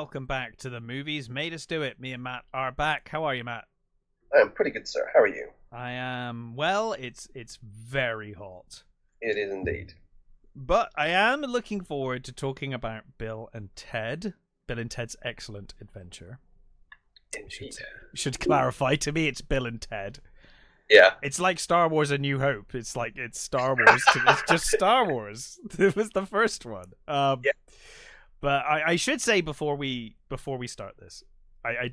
welcome back to the Movies Made Us Do It. Me and Matt are back. How are you, Matt? I am pretty good, sir. How are you? I am, well, it's very hot. It is indeed. But I am looking forward to talking about Bill and Ted. Bill and Ted's Excellent Adventure. Indeed. Should clarify, to me it's Bill and Ted. Yeah. It's like Star Wars A New Hope. It's like it's Star Wars. It's just Star Wars. It was the first one. Yeah. But I should say before we start this, I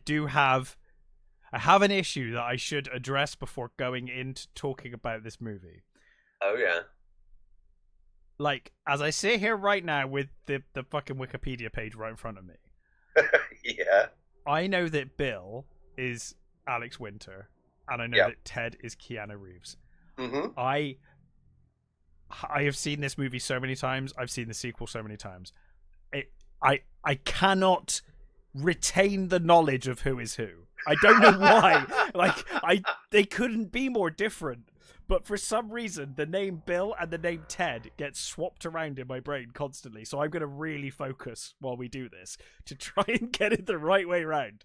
have an issue that I should address before going into talking about this movie. Oh yeah. Like, as I sit here right now with the fucking Wikipedia page right in front of me. Yeah. I know that Bill is Alex Winter, and I know that Ted is Keanu Reeves. Mm-hmm. I have seen this movie so many times. I've seen the sequel so many times. I cannot retain the knowledge of who is who. I don't know why. They couldn't be more different. But for some reason, the name Bill and the name Ted get swapped around in my brain constantly. So I'm going to really focus while we do this to try and get it the right way around.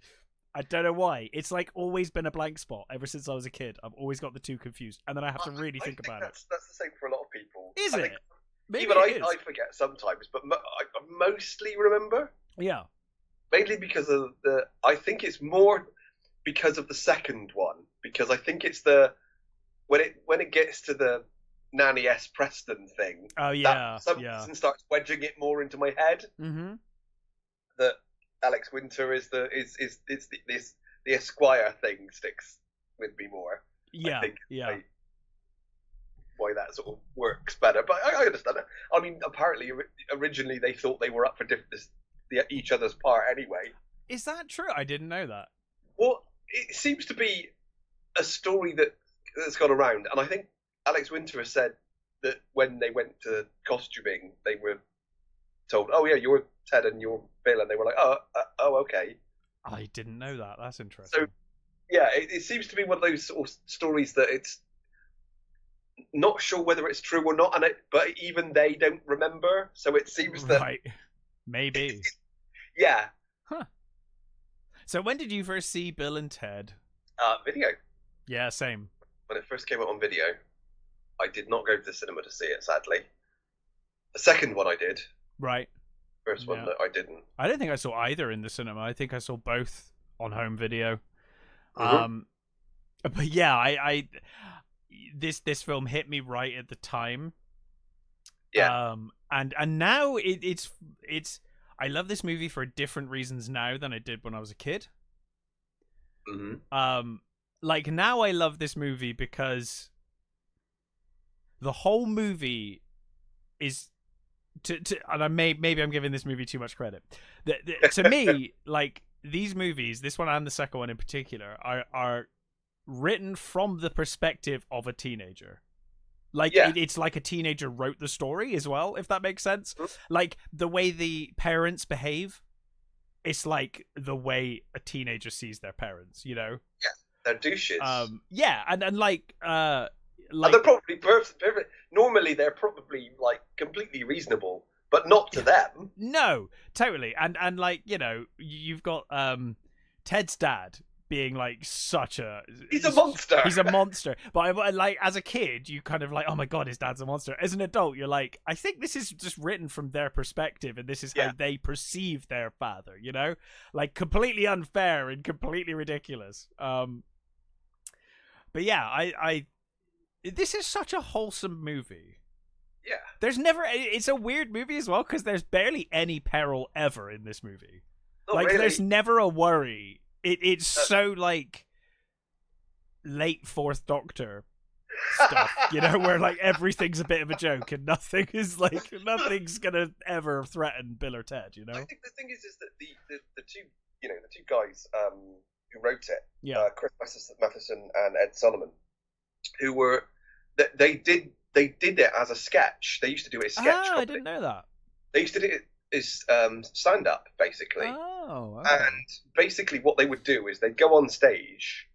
I don't know why. It's like always been a blank spot ever since I was a kid. I've always got the two confused. And then I have to really think about it. That's the same for a lot of people. Is it? Maybe even it is. I forget sometimes, but I mostly remember. Yeah. Mainly because of I think it's more because of the second one. Because I think it's when it gets to the Nanny S. Preston thing. Oh yeah. That reason starts wedging it more into my head. Mm-hmm. That Alex Winter is the Esquire thing sticks with me more. Yeah. I think yeah. Why that sort of works better, but I understand it. I mean, apparently, originally they thought they were up for each other's part anyway. Is that true? I didn't know that. Well, it seems to be a story that's gone around, and I think Alex Winter has said that when they went to costuming, they were told, "Oh yeah, you're Ted and you're Bill," and they were like, "Oh, okay." I didn't know that. That's interesting. So, yeah, it seems to be one of those sort of stories that it's not sure whether it's true or not, but even they don't remember. So it seems that maybe. Yeah. Huh. So when did you first see Bill and Ted? Video. Yeah, same. When it first came out on video, I did not go to the cinema to see it, sadly. The second one I did. Right. First one that I didn't. I don't think I saw either in the cinema. I think I saw both on home video. Mm-hmm. But yeah, this film hit me right at the time. Yeah. And now it's I love this movie for different reasons now than I did when I was a kid. Mm-hmm. Like now I love this movie because the whole movie is and maybe I'm giving this movie too much credit. To me, like these movies, this one and the second one in particular, are written from the perspective of a teenager. Like it's like a teenager wrote the story as well, if that makes sense. Mm-hmm. Like the way the parents behave, it's like the way a teenager sees their parents, you know? Yeah, they're douches. Yeah, and like and they're probably perfect. Normally they're probably like completely reasonable, but not to them. No, totally. And like, you know, you've got Ted's dad being like he's a monster. He's a monster. But like as a kid, you kind of like, oh my god, his dad's a monster. As an adult, you're like, I think this is just written from their perspective, and this is how they perceive their father. You know, like completely unfair and completely ridiculous. But yeah, I this is such a wholesome movie. Yeah, it's a weird movie as well because there's barely any peril ever in this movie. Not like really. There's never a worry. It's so like late Fourth Doctor stuff, you know, where like everything's a bit of a joke and nothing's gonna ever threaten Bill or Ted, you know. I think the thing is that the two guys who wrote it, Chris Matheson and Ed Solomon, who were they did it as a sketch. They used to do it as sketch. I didn't know that. They used to do it as stand up, basically. Oh, okay. And basically what they would do is they'd go on stage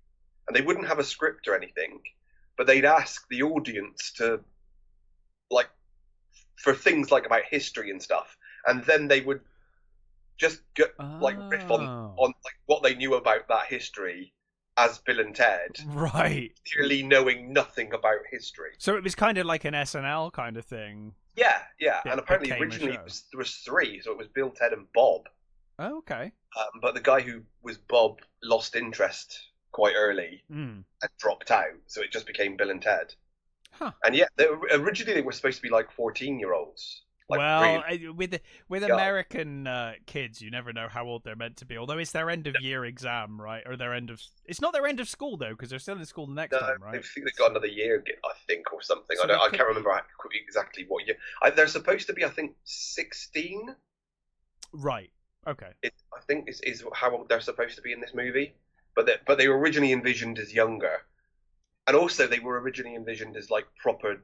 and they wouldn't have a script or anything, but they'd ask the audience to, like, for things like about history and stuff, and then they would riff on like what they knew about that history as Bill and Ted, right? Clearly knowing nothing about history. So it was kind of like an SNL kind of thing. Yeah. It And apparently became a originally show. there was three, so it was Bill, Ted, and Bob. Oh, okay. But the guy who was Bob lost interest quite early and dropped out, so it just became Bill and Ted. Huh. And yeah, originally they were supposed to be like 14-year-olds. Like well, really with American kids, you never know how old they're meant to be. Although it's their end of year exam, right? Or their end of it's not their end of school though, because they're still in school the next time, right? I think they've got another year, I think, or something. So I can't remember exactly what year. They're supposed to be, I think, 16. Right. Okay. I think is how old they're supposed to be in this movie, but they were originally envisioned as younger, and also they were originally envisioned as like proper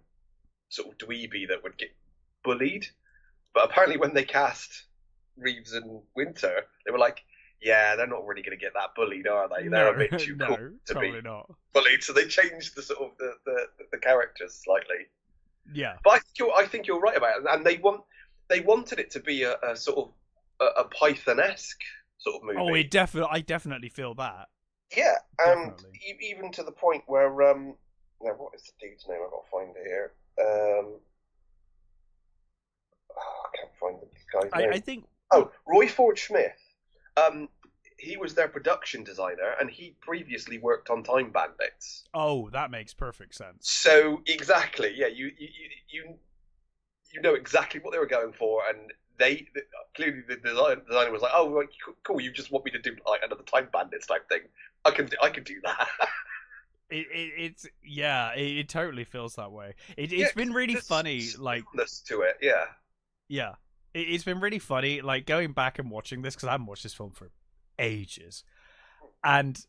sort of dweeby that would get bullied. But apparently, when they cast Reeves and Winter, they were like, "Yeah, they're not really going to get that bullied, are they? They're a bit too cool to be bullied." So they changed the sort of the characters slightly. Yeah, but I think you're right about it, and they wanted it to be a sort of a Python-esque sort of movie. Oh, I definitely feel that. Yeah, and even to the point where now what is the dude's name? I've got to find it here. I can't find the guy's name. I think. Oh, Roy Ford Smith. He was their production designer, and he previously worked on Time Bandits. Oh, that makes perfect sense. So exactly, yeah, you know exactly what they were going for, and clearly the designer was like, "Oh, cool, you just want me to do like another Time Bandits type thing? I can do that." It totally feels that way. It's been really funny, like to it, yeah. Yeah, it's been really funny, like going back and watching this because I haven't watched this film for ages, and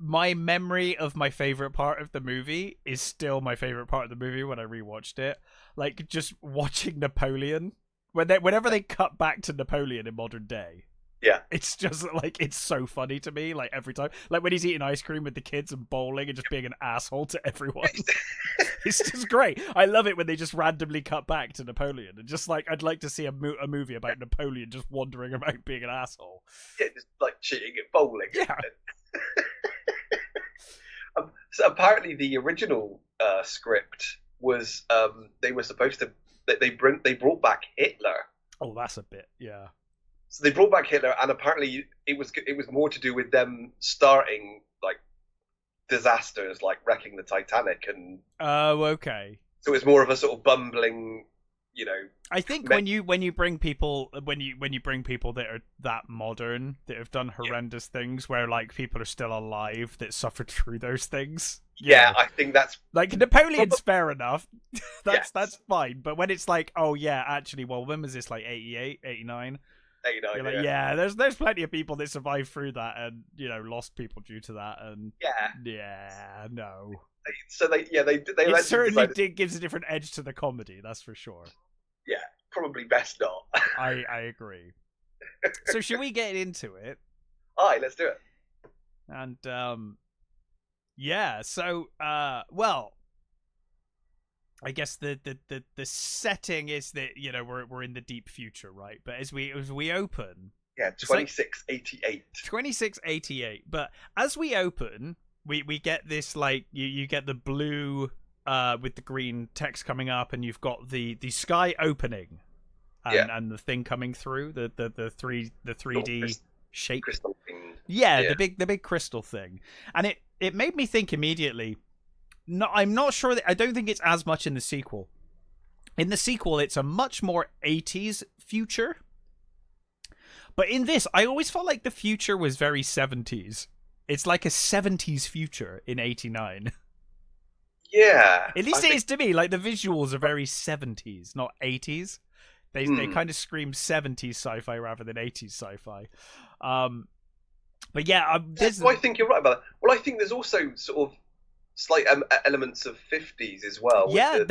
my memory of my favorite part of the movie is still my favorite part of the movie when I rewatched it. Like just watching Napoleon whenever they cut back to Napoleon in modern day. Yeah, it's just like it's so funny to me. Like every time, like when he's eating ice cream with the kids and bowling and just being an asshole to everyone. It's just great. I love it when they just randomly cut back to Napoleon and just like I'd like to see a movie about Napoleon just wandering about being an asshole. Yeah, just like cheating at bowling. Yeah. So apparently the original script was they were supposed to they brought back Hitler. Oh, that's a bit, yeah. So they brought back Hitler, and apparently it was more to do with them starting like disasters, like wrecking the Titanic, and oh, okay. So it's more of a sort of bumbling, you know. I think when you bring people when you bring people that are that modern that have done horrendous things, where like people are still alive that suffered through those things. Yeah, I think that's like Napoleon's fair enough. That's fine, but when it's like, oh yeah, actually, well, when was this, like 88, 89? 89, you're like, yeah, there's plenty of people that survived through that and, you know, lost people due to that, and no. So they it certainly gives a different edge to the comedy, that's for sure. Yeah, probably best not. I agree. So should we get into it? Aye, let's do it. And yeah, so well, I guess the setting is that, you know, we're in the deep future, right? But as we open, 2688. 2688. But as we open, we get this, like, you get the blue with the green text coming up, and you've got the sky opening, and the thing coming through the 3D shape. Crystal thing. Yeah, the big crystal thing, and it made me think immediately. No, I'm not sure I don't think it's as much in the sequel. In the sequel, it's a much more 80s future. But in this, I always felt like the future was very 70s. It's like a 70s future in 89. Yeah. At least it is to me. Like, the visuals are very 70s, not 80s. They kind of scream 70s sci-fi rather than 80s sci-fi. But yeah, I think you're right about that. Well, I think there's also sort of slight elements of 50s as well. Yeah,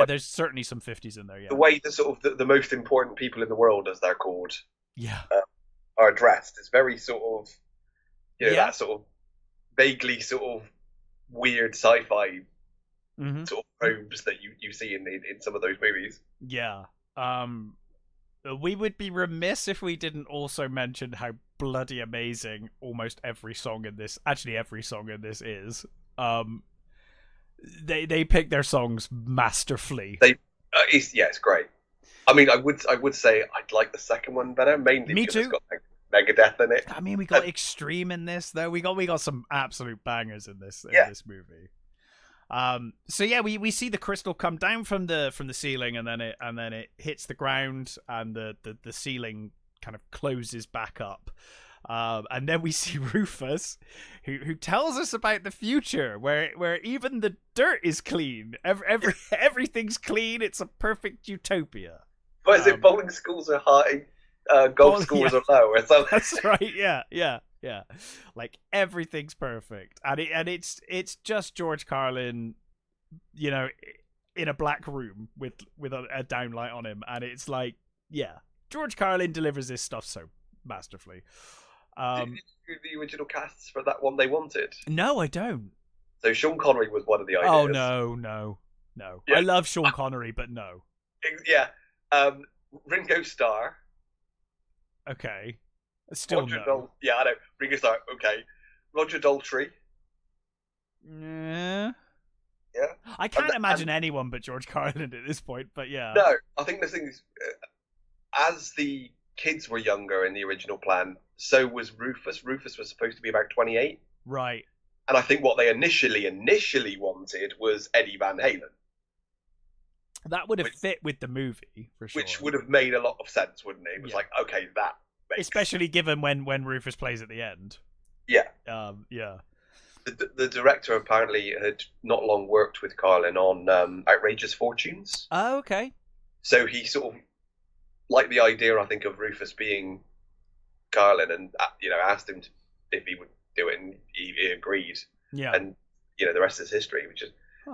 there's certainly some 50s in there, yeah. The way the sort of the most important people in the world, as they're called, are addressed. It's very sort of, you know, that sort of vaguely sort of weird sci-fi sort of tropes that you see in some of those movies. Yeah. We would be remiss if we didn't also mention how bloody amazing almost every song in this, actually every song in this is. They pick their songs masterfully. It's great. I mean, I would say I'd like the second one better, mainly Me because too. it's got like Megadeth in it. I mean, we got Extreme in this though. We got some absolute bangers in this movie. So yeah, we see the crystal come down from the ceiling, and then it hits the ground, and the ceiling kind of closes back up. And then we see Rufus, who tells us about the future, where even the dirt is clean. Everything's clean. It's a perfect utopia. But is it bowling schools are high, golf scores are low, or something? That's right. Yeah. Like everything's perfect, and it's just George Carlin, you know, in a black room with a downlight on him, and it's like, yeah, George Carlin delivers this stuff so masterfully. Did you do the original casts for that one they wanted? No, I don't. So Sean Connery was one of the ideas. Oh no. Yeah. I love Sean Connery, but no. Yeah. Ringo Starr. Okay. Still Roger no. Yeah, I know. Ringo Starr. Okay. Roger Daltrey. Yeah. Yeah. I can't imagine anyone but George Carlin at this point, but yeah. No, I think the thing is, as the kids were younger in the original plan, so was Rufus. Rufus was supposed to be about 28. Right. And I think what they initially wanted was Eddie Van Halen. That would have fit with the movie, for sure. Which would have made a lot of sense, wouldn't it? It was like, okay, that makes especially given when Rufus plays at the end. Yeah. Yeah. The director apparently had not long worked with Carlin on Outrageous Fortunes. Oh, okay. So he sort of liked the idea, I think, of Rufus being Carlin, and asked him if he would do it, and he agreed. Yeah. And the rest is history, which is,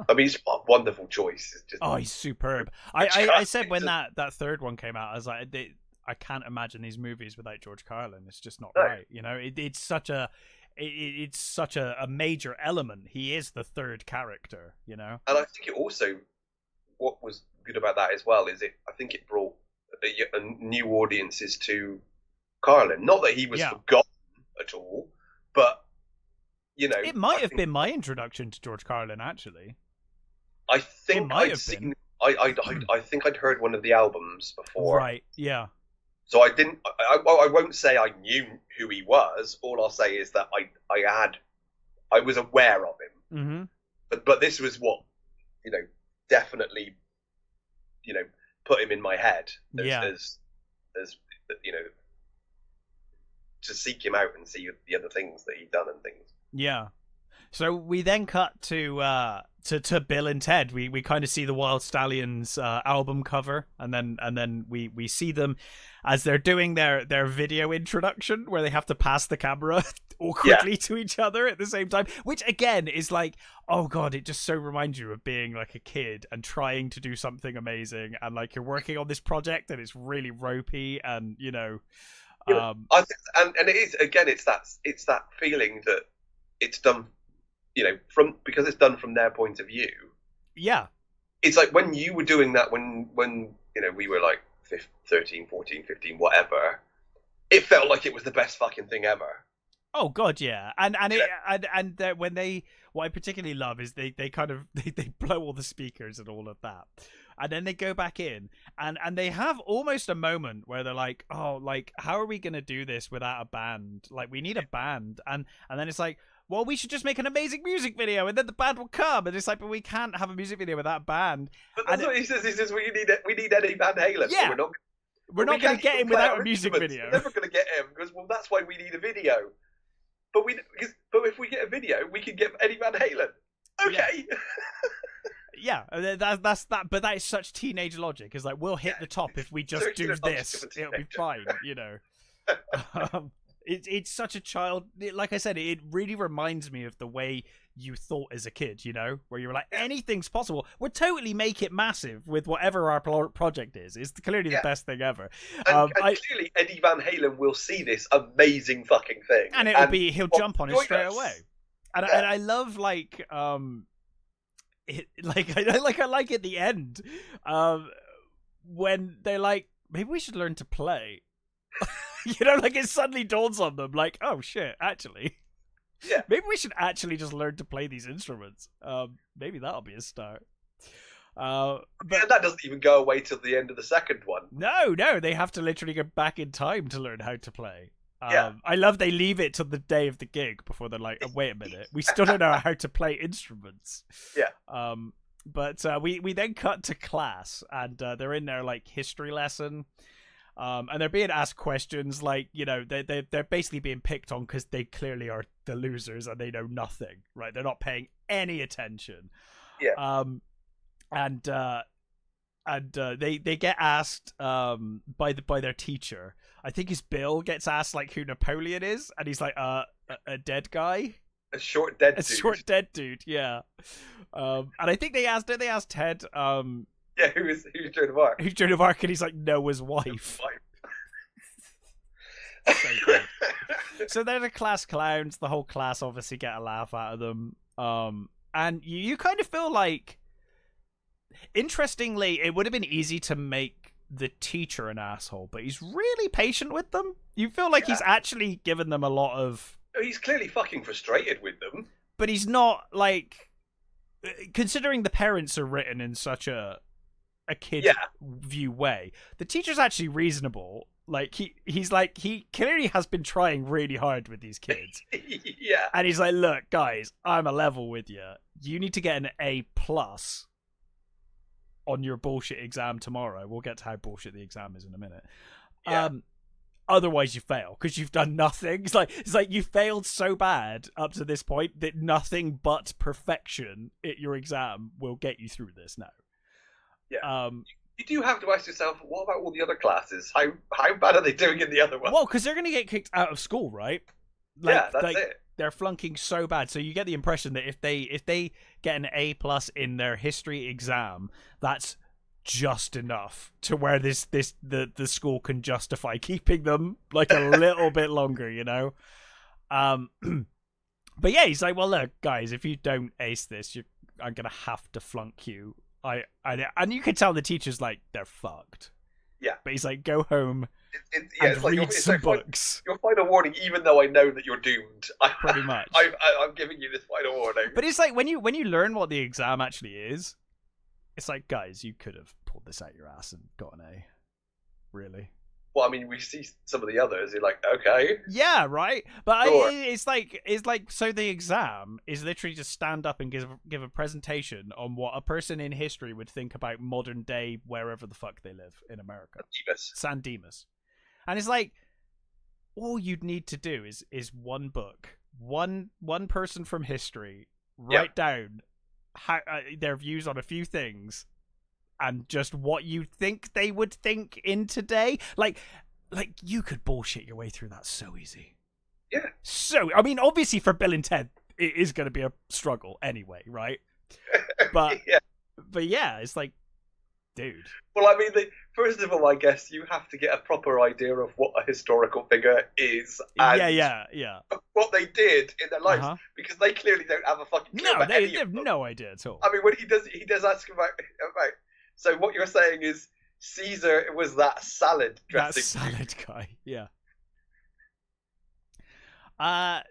I mean, it's a wonderful choice. It's just, he's superb. I said when that third one came out, I was like, I can't imagine these movies without George Carlin. It's just not right. It's such a major element. He is the third character. And I think it also, what was good about that as well is I think it brought new audiences to Carlin. Not that he was forgotten at all, but it might have been my introduction to George Carlin. Actually, I think I'd seen. I think I'd heard one of the albums before. Right. Yeah. So I didn't. I won't say I knew who he was. All I'll say is that I was aware of him. Mm-hmm. But this was what definitely put him in my head as to seek him out and see the other things that he'd done and things. Yeah. So we then cut to Bill and Ted. We kind of see the Wild Stallions album cover, and then we see them as they're doing their video introduction, where they have to pass the camera awkwardly to each other at the same time, which again is like, oh god, it just so reminds you of being like a kid and trying to do something amazing, and like you're working on this project and it's really ropey, and I think, and it is, again, it's that feeling that it's done, because it's done from their point of view. Yeah. It's like when you were doing that when we were like 13, 14, 15, whatever, it felt like it was the best fucking thing ever. Oh god, yeah. And when they, what I particularly love is they kind of they blow all the speakers and all of that. And then they go back in and they have almost a moment where they're like, oh, like, how are we going to do this without a band? Like, we need a band. And then it's like, well, we should just make an amazing music video and then the band will come. And it's like, but we can't have a music video without a band. But that's what he says. He says, we need Eddie Van Halen. Yeah. We're not going to get him without a music video. We're never going to get him because, well, that's why we need a video. But if we get a video, we can get Eddie Van Halen. Okay. Yeah, that's that. But that is such teenage logic. It's like, we'll hit the top if we just do this. It'll be fine, It's such a child. Like I said, it really reminds me of the way you thought as a kid. Where you were like, anything's possible. We'll totally make it massive with whatever our project is. It's clearly the best thing ever. And clearly, Eddie Van Halen will see this amazing fucking thing, and he'll jump on it straight away. And I love I like at the end, when they're like, maybe we should learn to play. You know, like it suddenly dawns on them, like, oh shit, actually. Yeah. Maybe we should actually just learn to play these instruments. Maybe that'll be a start. But and that doesn't even go away till the end of the second one. No, they have to literally go back in time to learn how to play. Yeah. I love they leave it till the day of the gig before they're like, oh, wait a minute, we still don't know how to play instruments. Yeah. But we then cut to class, and they're in their like history lesson. And they're being asked questions like, you know, they're basically being picked on because they clearly are the losers and they know nothing, right? They're not paying any attention. Yeah. And they get asked by their teacher. I think his Bill gets asked like who Napoleon is, and he's like a dead guy. A short dead dude. A short dead dude, yeah. And I think they asked Ted yeah, who's Joan of Arc? Who's Joan of Arc? And he's like Noah's wife. So good. So they're the class clowns. The whole class obviously get a laugh out of them. And you kind of feel like, interestingly, it would have been easy to make the teacher an asshole, but he's really patient with them. You feel like he's actually given them a lot of... He's clearly fucking frustrated with them. But he's not, like... Considering the parents are written in such a kid view way, the teacher's actually reasonable. Like, he's like, he clearly has been trying really hard with these kids. Yeah. And he's like, look, guys, I'm a level with you. You need to get an A+ on your bullshit exam tomorrow. We'll get to how bullshit the exam is in a minute. Yeah. Otherwise you fail because you've done nothing. It's like you failed so bad up to this point that nothing but perfection at your exam will get you through this now. Yeah. You do have to ask yourself, what about all the other classes? How bad are they doing in the other one? Well, because they're going to get kicked out of school, right? Like, that's it. They're flunking so bad, so you get the impression that if they get an A+ in their history exam, that's just enough to where the school can justify keeping them like a little bit longer, you know. But yeah, he's like, well, look, guys, if you don't ace this, I'm gonna have to flunk you. And you can tell the teacher's like, they're fucked. Yeah. But he's like, go home. It's read like, some books. Your final warning, even though I know that you're doomed. Pretty much. I'm giving you this final warning. But it's like when you learn what the exam actually is, it's like, guys, you could have pulled this out your ass and got an A. Really? Well, I mean, we see some of the others. You're like, okay. Yeah, right. But sure. It's like so the exam is literally just stand up and give a presentation on what a person in history would think about modern day wherever the fuck they live in America. San Dimas. And it's like, all you'd need to do is one book, one person from history, write down how their views on a few things, and just what you think they would think in today. Like you could bullshit your way through that so easy. Yeah. So, I mean, obviously for Bill and Ted, it is going to be a struggle anyway, right? But but yeah, it's like, dude. Well, I mean, first of all, I guess you have to get a proper idea of what a historical figure is. And yeah. What they did in their lives, because they clearly don't have a fucking clue about they have no idea at all. I mean, when he does ask about. So what you're saying is Caesar was that salad dressing. That salad guy, yeah.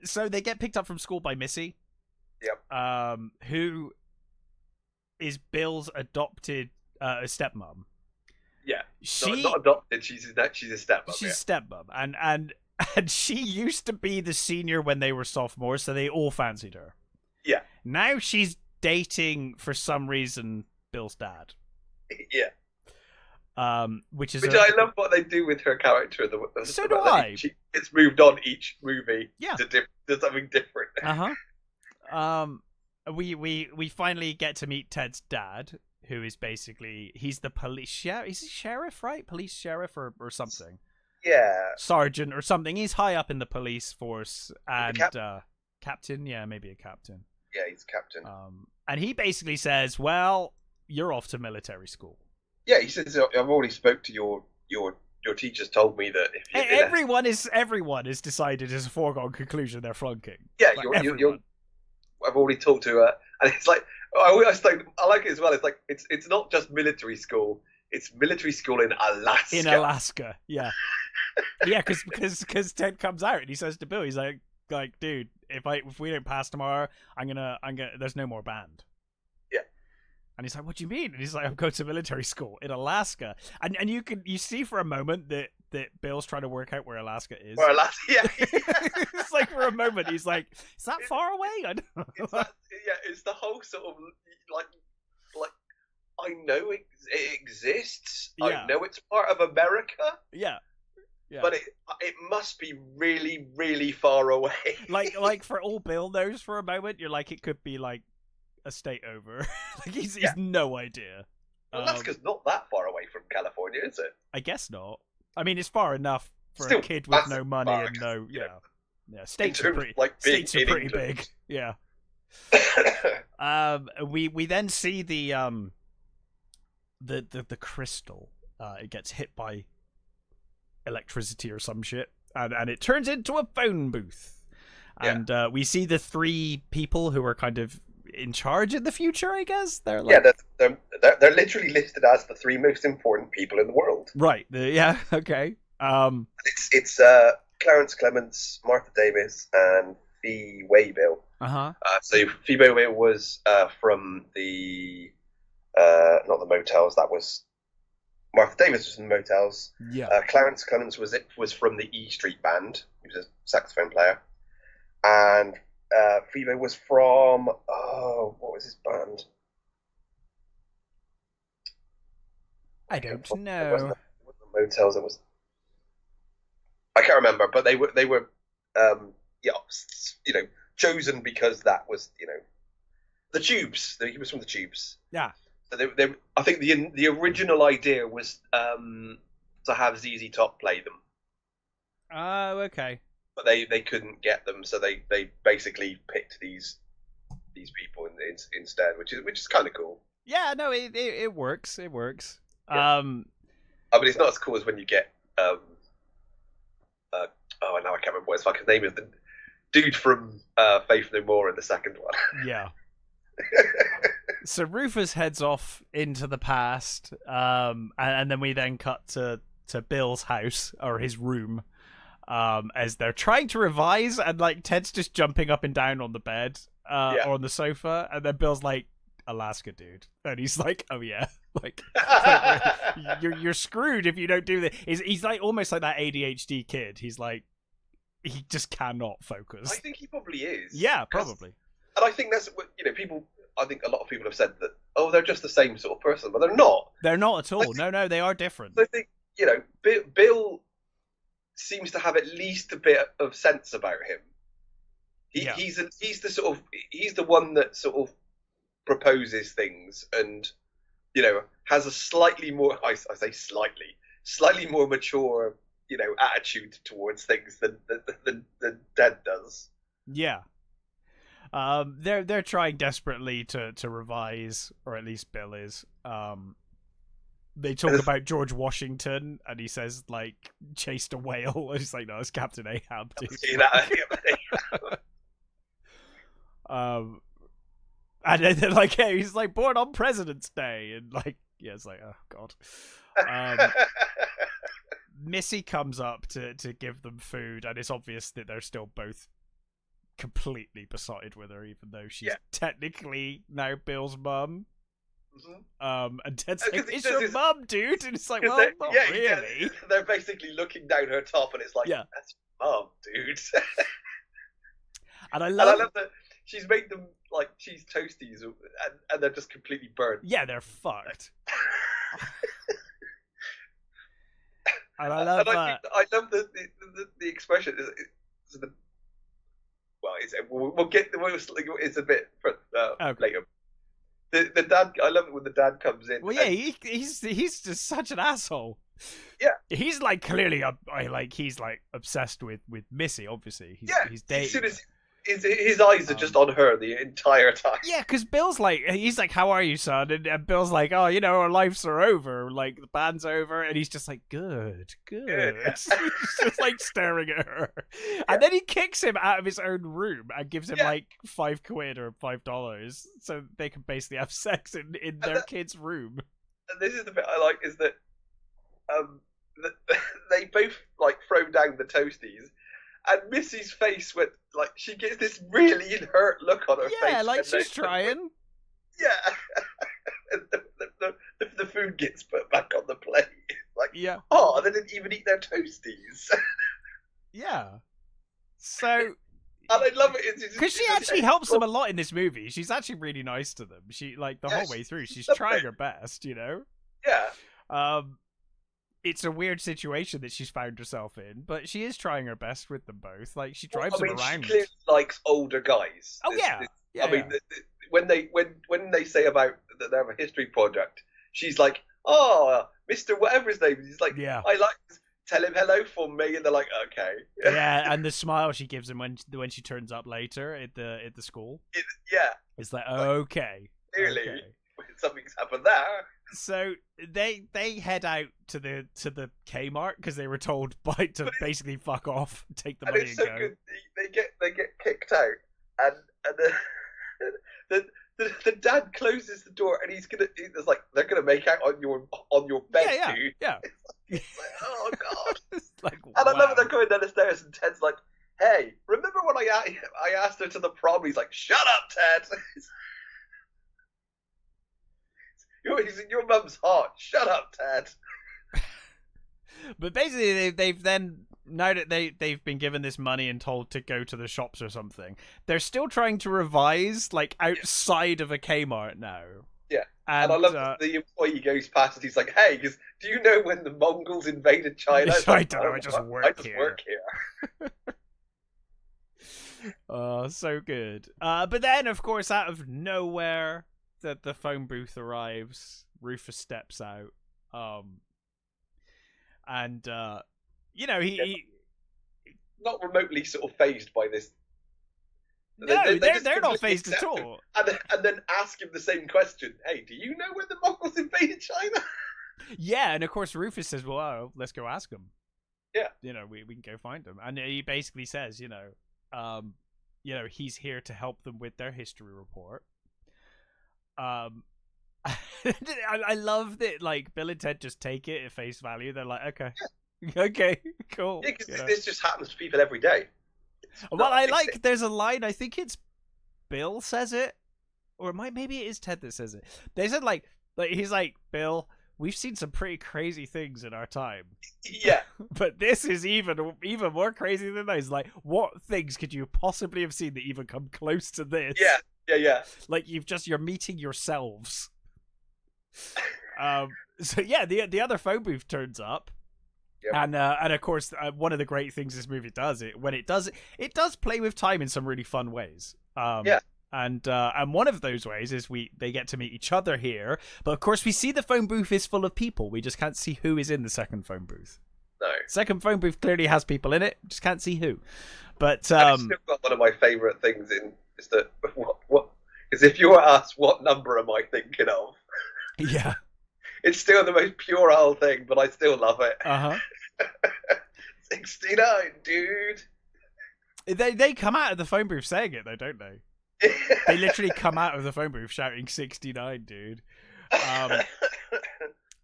So they get picked up from school by Missy. Yep. Who is Bill's adopted stepmom. Yeah. Not adopted, she's a stepmom. She's a stepmom. And she used to be the senior when they were sophomores, so they all fancied her. Yeah. Now she's dating, for some reason, Bill's dad. Yeah. Which I love what they do with her character. So do I. She gets moved on each movie to something different. We finally get to meet Ted's dad, who is basically, he's the police sheriff. He's a sheriff, right? Police sheriff or something. Yeah. Sergeant or something. He's high up in the police force and captain. Yeah, maybe a captain. Yeah, he's captain. And he basically says, well, you're off to military school. Yeah, he says, I've already spoke to your teachers told me that if you everyone is decided as a foregone conclusion they're flunking. Yeah, you're I've already talked to her, and it's like I like it as well. It's like it's not just military school. it's military school in Alaska. In Alaska, yeah. Yeah, because Ted comes out and he says to Bill, he's like, dude, if we don't pass tomorrow, I'm gonna there's no more band. Yeah. And he's like, what do you mean? And he's like, I'm going to military school in Alaska. And you see for a moment that Bill's trying to work out where Alaska is. Where Alaska, yeah. It's like for a moment he's like, is that far away? I don't know. It's the whole sort of like I know it exists. Yeah. I know it's part of America. Yeah. Yeah. But it must be really, really far away. like for all Bill knows for a moment, you're like, it could be like a state over. Like he's no idea. Alaska's not that far away from California, is it? I guess not. I mean, it's far enough for Still a kid with no money far, and no, yeah. Yeah, states are pretty, states are pretty big. Yeah. We then see the crystal. It gets hit by electricity or some shit, and it turns into a phone booth. And we see the three people who are kind of in charge in the future, I guess. They're like... Yeah, they're literally listed as the three most important people in the world. Right. Okay. It's Clarence Clements, Martha Davis, and Fee Waybill. So Fee Waybill was from the not the Motels. That was Martha Davis was in the Motels. Yeah. Clarence Clements was from the E Street Band. He was a saxophone player, and Phoebe was from what was his band? I don't know. It wasn't the Motels. It was. I can't remember, but they were chosen because that was the Tubes. He was from the Tubes. Yeah. So I think the original idea was to have ZZ Top play them. Oh, okay. But they couldn't get them, so they basically picked these people instead, which is kind of cool. Yeah, no, it works. It works. Yeah. I mean, it's not as cool as when you get now I can't remember what his fucking name is. The dude from Faith No More in the second one. Yeah. So Rufus heads off into the past, and then we then cut to Bill's house or his room, as they're trying to revise, and like Ted's just jumping up and down on the bed or on the sofa, and then Bill's like, Alaska, dude, and he's like, oh yeah, like you're screwed if you don't do this. He's like almost like that ADHD kid. He's like, he just cannot focus. I think he probably is. Yeah, probably. And I think that's what people. I think a lot of people have said that. Oh, they're just the same sort of person, but they're not. They're not at all. No, they are different. I think Bill seems to have at least a bit of sense about him. He's the one that sort of proposes things and has a slightly more I say slightly more mature attitude towards things than Dad does. Yeah. They're trying desperately to revise, or at least Bill is. They talk about George Washington, and he says like chased a whale. He's like, no, it's Captain Ahab. Dude. See that? And then they're like, hey, he's like born on President's Day, and like, yeah, it's like, oh god. Missy comes up to give them food, and it's obvious that they're still both completely besotted with her, even though she's technically now Bill's mum. Mm-hmm. And Ted's like, it's your mum, dude, and it's like, well, not really. Yeah, they're basically looking down her top, and it's like, that's your mum, dude. And I love that she's made them like cheese toasties, and they're just completely burnt. Yeah, they're fucked. And I love I love the expression. We'll get. It's a bit later. The dad. I love it when the dad comes in. Well, yeah, he's just such an asshole. Yeah, he's like clearly he's like obsessed with Missy. Obviously, he's dating. As soon as his eyes are just on her the entire time. Yeah, because Bill's like, he's like, how are you, son? And Bill's like, oh, our lives are over. Like, the band's over. And he's just like, good. He's just like staring at her. Yeah. And then he kicks him out of his own room and gives him like £5 or $5 so they can basically have sex in their kid's room. and this is the bit I like, is that they both like throw down the toasties, and Missy's face went like she gets this really hurt look on her face. Yeah, like she's trying. Yeah, and the food gets put back on the plate. Like, yeah. Oh, they didn't even eat their toasties. Yeah. So. And I love it because she actually helps them a lot in this movie. She's actually really nice to them. She like the whole way through. She's trying her best, you know. Yeah. It's a weird situation that she's found herself in, but she is trying her best with them both. Like she drives them around. She clearly likes older guys. Oh yeah. I mean, when they say about that they have a history project, she's like, "Oh, Mr. Whatever his name is." He's like, "Yeah, I like. Tell him hello for me," and they're like, "Okay." Yeah, and the smile she gives him when she turns up later at the school. It's like, okay, clearly okay. Something's happened there. So they head out to the Kmart because they were told to basically fuck off, take the money and go. Good. They get kicked out, and the dad closes the door, and it's like they're gonna make out on your bed, dude. Yeah. It's like, oh god. It's like, and I love it. They're going down the stairs, and Ted's like, "Hey, remember when I asked her to the prom?" He's like, "Shut up, Ted." Your mum's hot. Shut up, Ted. But basically, they've then, now that they've been given this money and told to go to the shops or something, they're still trying to revise like outside of a Kmart now. Yeah, and I love that the employee goes past and he's like, "Hey, do you know when the Mongols invaded China?" I don't know. I just work here. Oh, so good. But then, of course, out of nowhere, the phone booth arrives. Rufus steps out. And you know, he not remotely sort of phased by this. No, they're not phased at all. And then ask him the same question. "Hey, do you know when the Mongols invaded China?" Yeah, and of course Rufus says, "Well, let's go ask him." Yeah, you know, we can go find him, and he basically says, you know, he's here to help them with their history report. I love that, like, Bill and Ted just take it at face value. They're like, okay, okay, cool. Yeah, because this just happens to people every day. Well, I like, there's a line, I think it's Bill says it, or maybe it is Ted that says it. They said, like he's like, "Bill, we've seen some pretty crazy things in our time." Yeah. But this is even more crazy than those. Like, what things could you possibly have seen that even come close to this? Yeah. Like, you're meeting yourselves. So yeah, the other phone booth turns up. Yep. And of course, one of the great things this movie does, it does play with time in some really fun ways. Yeah. And one of those ways is they get to meet each other here, but of course we see the phone booth is full of people. We just can't see who is in the second phone booth. No. Second phone booth clearly has people in it, just can't see who. But it's still got one of my favourite things in is that what is if you were asked what number am I thinking of? Yeah. It's still the most puerile thing, but I still love it. 69, dude. They come out of the phone booth saying it though, don't they? They literally come out of the phone booth shouting 69, dude.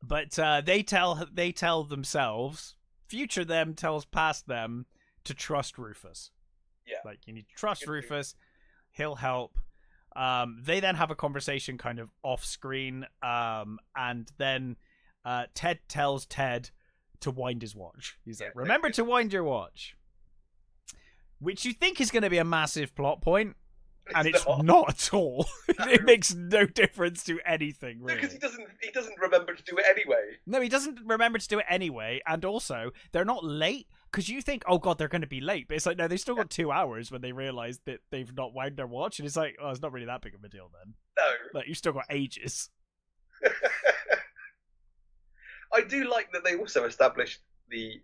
But they tell themselves, future them tells past them to trust Rufus. Yeah. Like, you need to trust Rufus. He'll help. They then have a conversation kind of off screen, and then Ted tells Ted to wind his watch. He's like, "Remember to wind your watch," which you think is going to be a massive plot point, and it's not at all. It makes no difference to anything, really. Because he doesn't remember to do it anyway. No, he doesn't remember to do it anyway, and also they're not late. Because you think, oh god, they're going to be late. But it's like, no, they've still got 2 hours when they realise that they've not wound their watch. And it's like, oh, it's not really that big of a deal then. No. Like, you've still got ages. I do like that they also established the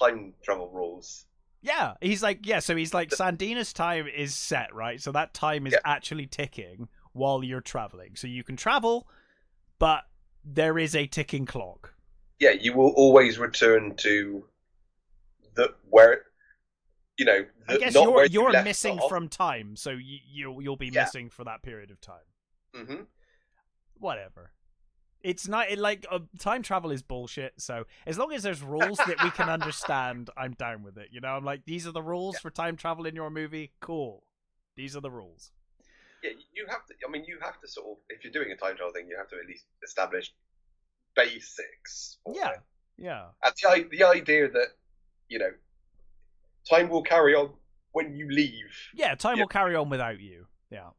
time travel rules. Yeah, he's like, Sandina's time is set, right? So that time is actually ticking while you're travelling. So you can travel, but there is a ticking clock. Yeah, you will always return to I guess you're missing from time, so you'll be missing for that period of time. Mm-hmm. Whatever. It's not time travel is bullshit. So as long as there's rules that we can understand, I'm down with it. You know, I'm like, these are the rules for time travel in your movie. Cool. These are the rules. Yeah, you have to. I mean, you have to sort of, if you're doing a time travel thing, you have to at least establish basics. Yeah, yeah. And the idea that, you know, time will carry on when you leave. Yeah, time will carry on without you. Yeah.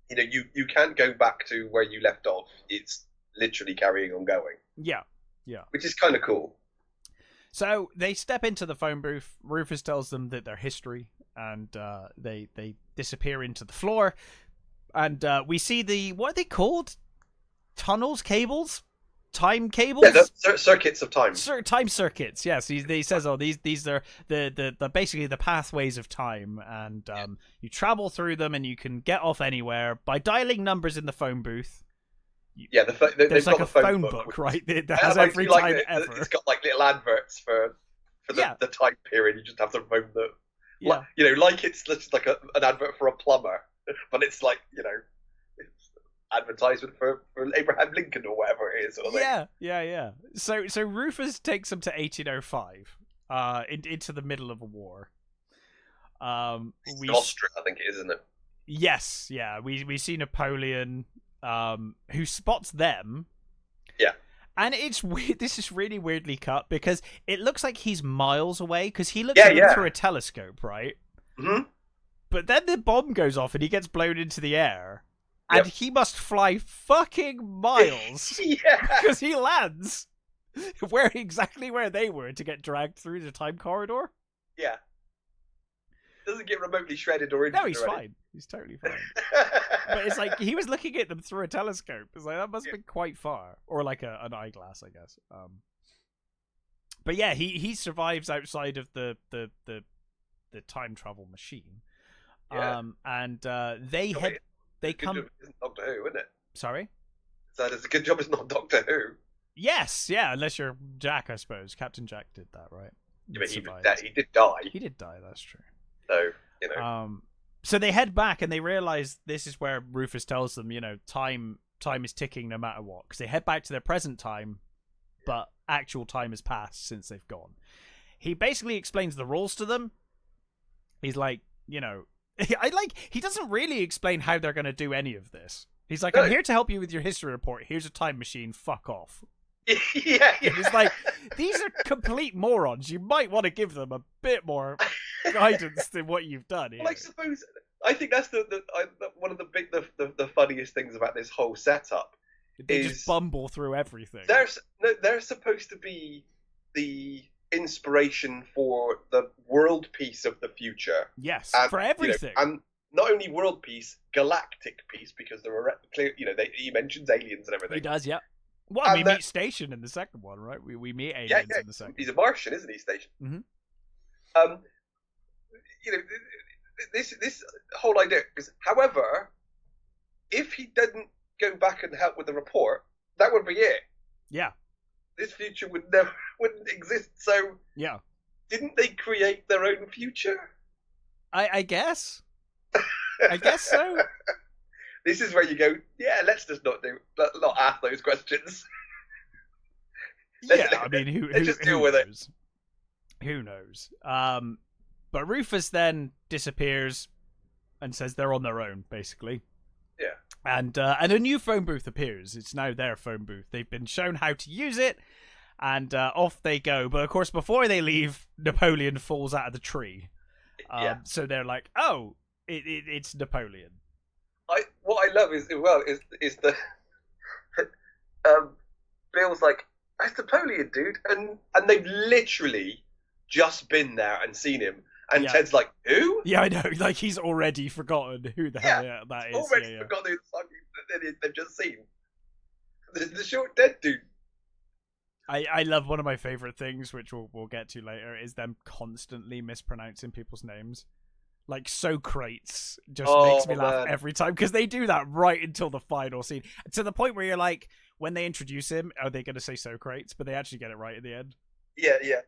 You know, you can't go back to where you left off. It's literally carrying on going. Yeah, yeah. Which is kind of cool. So they step into the phone booth. Rufus tells them that their history, and they disappear into the floor. And we see what are they called? Tunnels, cables, time cables. Yeah, the circuits of time. Time circuits. Yes, he says, "Oh, these are the basically the pathways of time, and you travel through them, and you can get off anywhere by dialing numbers in the phone booth." Yeah, there's like a phone book, right? That has every time ever. It's got like little adverts for the time period. You just have to phone them. Yeah. You know, like it's just like an advert for a plumber, but it's like, you know, it's advertisement for Abraham Lincoln or whatever it is. Sort of thing. Yeah. So Rufus takes them to 1805, into the middle of a war. Austria, I think it is, isn't it? Yes, yeah. We see Napoleon, who spots them. Yeah. And it's weird. This is really weirdly cut because it looks like he's miles away because he looks at them through a telescope, right? Mm-hmm. But then the bomb goes off and he gets blown into the air, and he must fly fucking miles because he lands exactly where they were to get dragged through the time corridor. Yeah. Doesn't get remotely shredded or injured. No, he's fine. He's totally fine. But it's like he was looking at them through a telescope. It's like that must have been quite far, or like an eyeglass, I guess. But yeah, he survives outside of the time travel machine. Yeah. And they come. It's Doctor Who, isn't it? Sorry. So it's a good job. It's not Doctor Who. Yes, yeah. Unless you're Jack, I suppose. Captain Jack did that, right? Yeah, he did die. He did die. That's true. So, you know. So they head back and they realize this is where Rufus tells them, you know, time is ticking no matter what. Because they head back to their present time, but actual time has passed since they've gone. He basically explains the rules to them. He's like, you know, he doesn't really explain how they're going to do any of this. He's like, I'm here to help you with your history report. Here's a time machine. Fuck off. Yeah. It's like, these are complete morons. You might want to give them a bit more guidance than what you've done here. Well, I think that's one of the funniest things about this whole setup. They just bumble through everything. They're supposed to be the inspiration for the world peace of the future. Yes, for everything. You know, and not only world peace, galactic peace, because there are clear. You know, he mentions aliens and everything. He does, yeah. Well, we meet Station in the second one, right? We meet aliens in the second. He's a Martian, isn't he, Station? Mm-hmm. You know, this whole idea is, however, if he didn't go back and help with the report, that would be it. Yeah. This future wouldn't exist. So yeah, didn't they create their own future? I guess. I guess so. This is where you go, yeah, let's just not ask those questions. I mean, who just deal with it. Who knows? But Rufus then disappears and says they're on their own, basically. Yeah. And a new phone booth appears. It's now their phone booth. They've been shown how to use it, and off they go. But of course, before they leave, Napoleon falls out of the tree. So they're like, "Oh, it's Napoleon." What I love is the Bill's like, "That's Napoleon, dude," and they've literally just been there and seen him. And Ted's like, who? Yeah, I know. Like, he's already forgotten who the hell that is. Already forgotten who they've just seen. The short dead dude. I love one of my favourite things, which we'll get to later, is them constantly mispronouncing people's names. Like, Socrates just makes me laugh every time, because they do that right until the final scene. To the point where you're like, when they introduce him, are they going to say Socrates? But they actually get it right at the end. Yeah.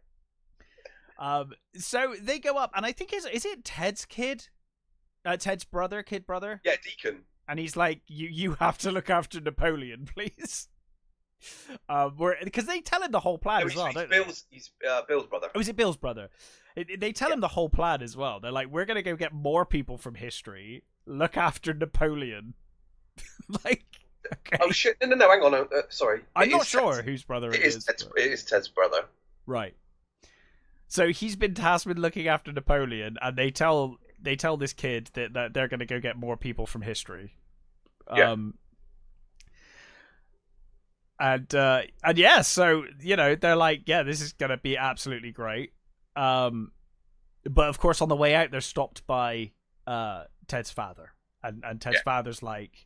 So they go up, and I think is it Ted's kid? Ted's kid brother? Yeah, Deacon. And he's like, you have to look after Napoleon, please. Because they tell him the whole plan as well, don't they? He's Bill's brother. Oh, is it Bill's brother? They tell him the whole plan as well. They're like, we're going to go get more people from history, look after Napoleon. Like, okay. Oh, shit. No, hang on. Sorry. I'm not sure whose brother it is. It is Ted's brother. Right. So he's been tasked with looking after Napoleon, and they tell this kid that they're going to go get more people from history. Yeah. And yeah, so, you know, they're like, yeah, this is going to be absolutely great. But of course, on the way out, they're stopped by Ted's father. And Ted's father's like,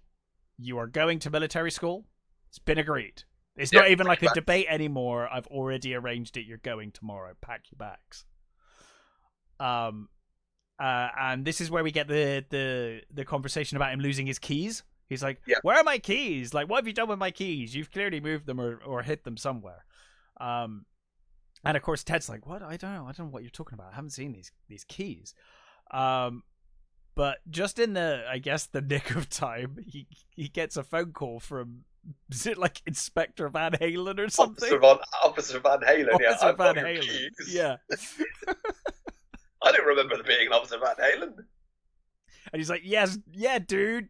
you are going to military school? It's been agreed. It's not even like a debate anymore. I've already arranged it. You're going tomorrow. Pack your bags. And this is where we get the conversation about him losing his keys. He's like, where are my keys? Like, what have you done with my keys? You've clearly moved them or hid them somewhere. And of course, Ted's like, what? I don't know what you're talking about. I haven't seen these keys. But just in the nick of time, he gets a phone call from, is it like Inspector Van Halen or something? Officer Van Halen, Officer Van Halen. Yeah. I don't remember there being an Officer Van Halen. And he's like, yes, yeah, dude,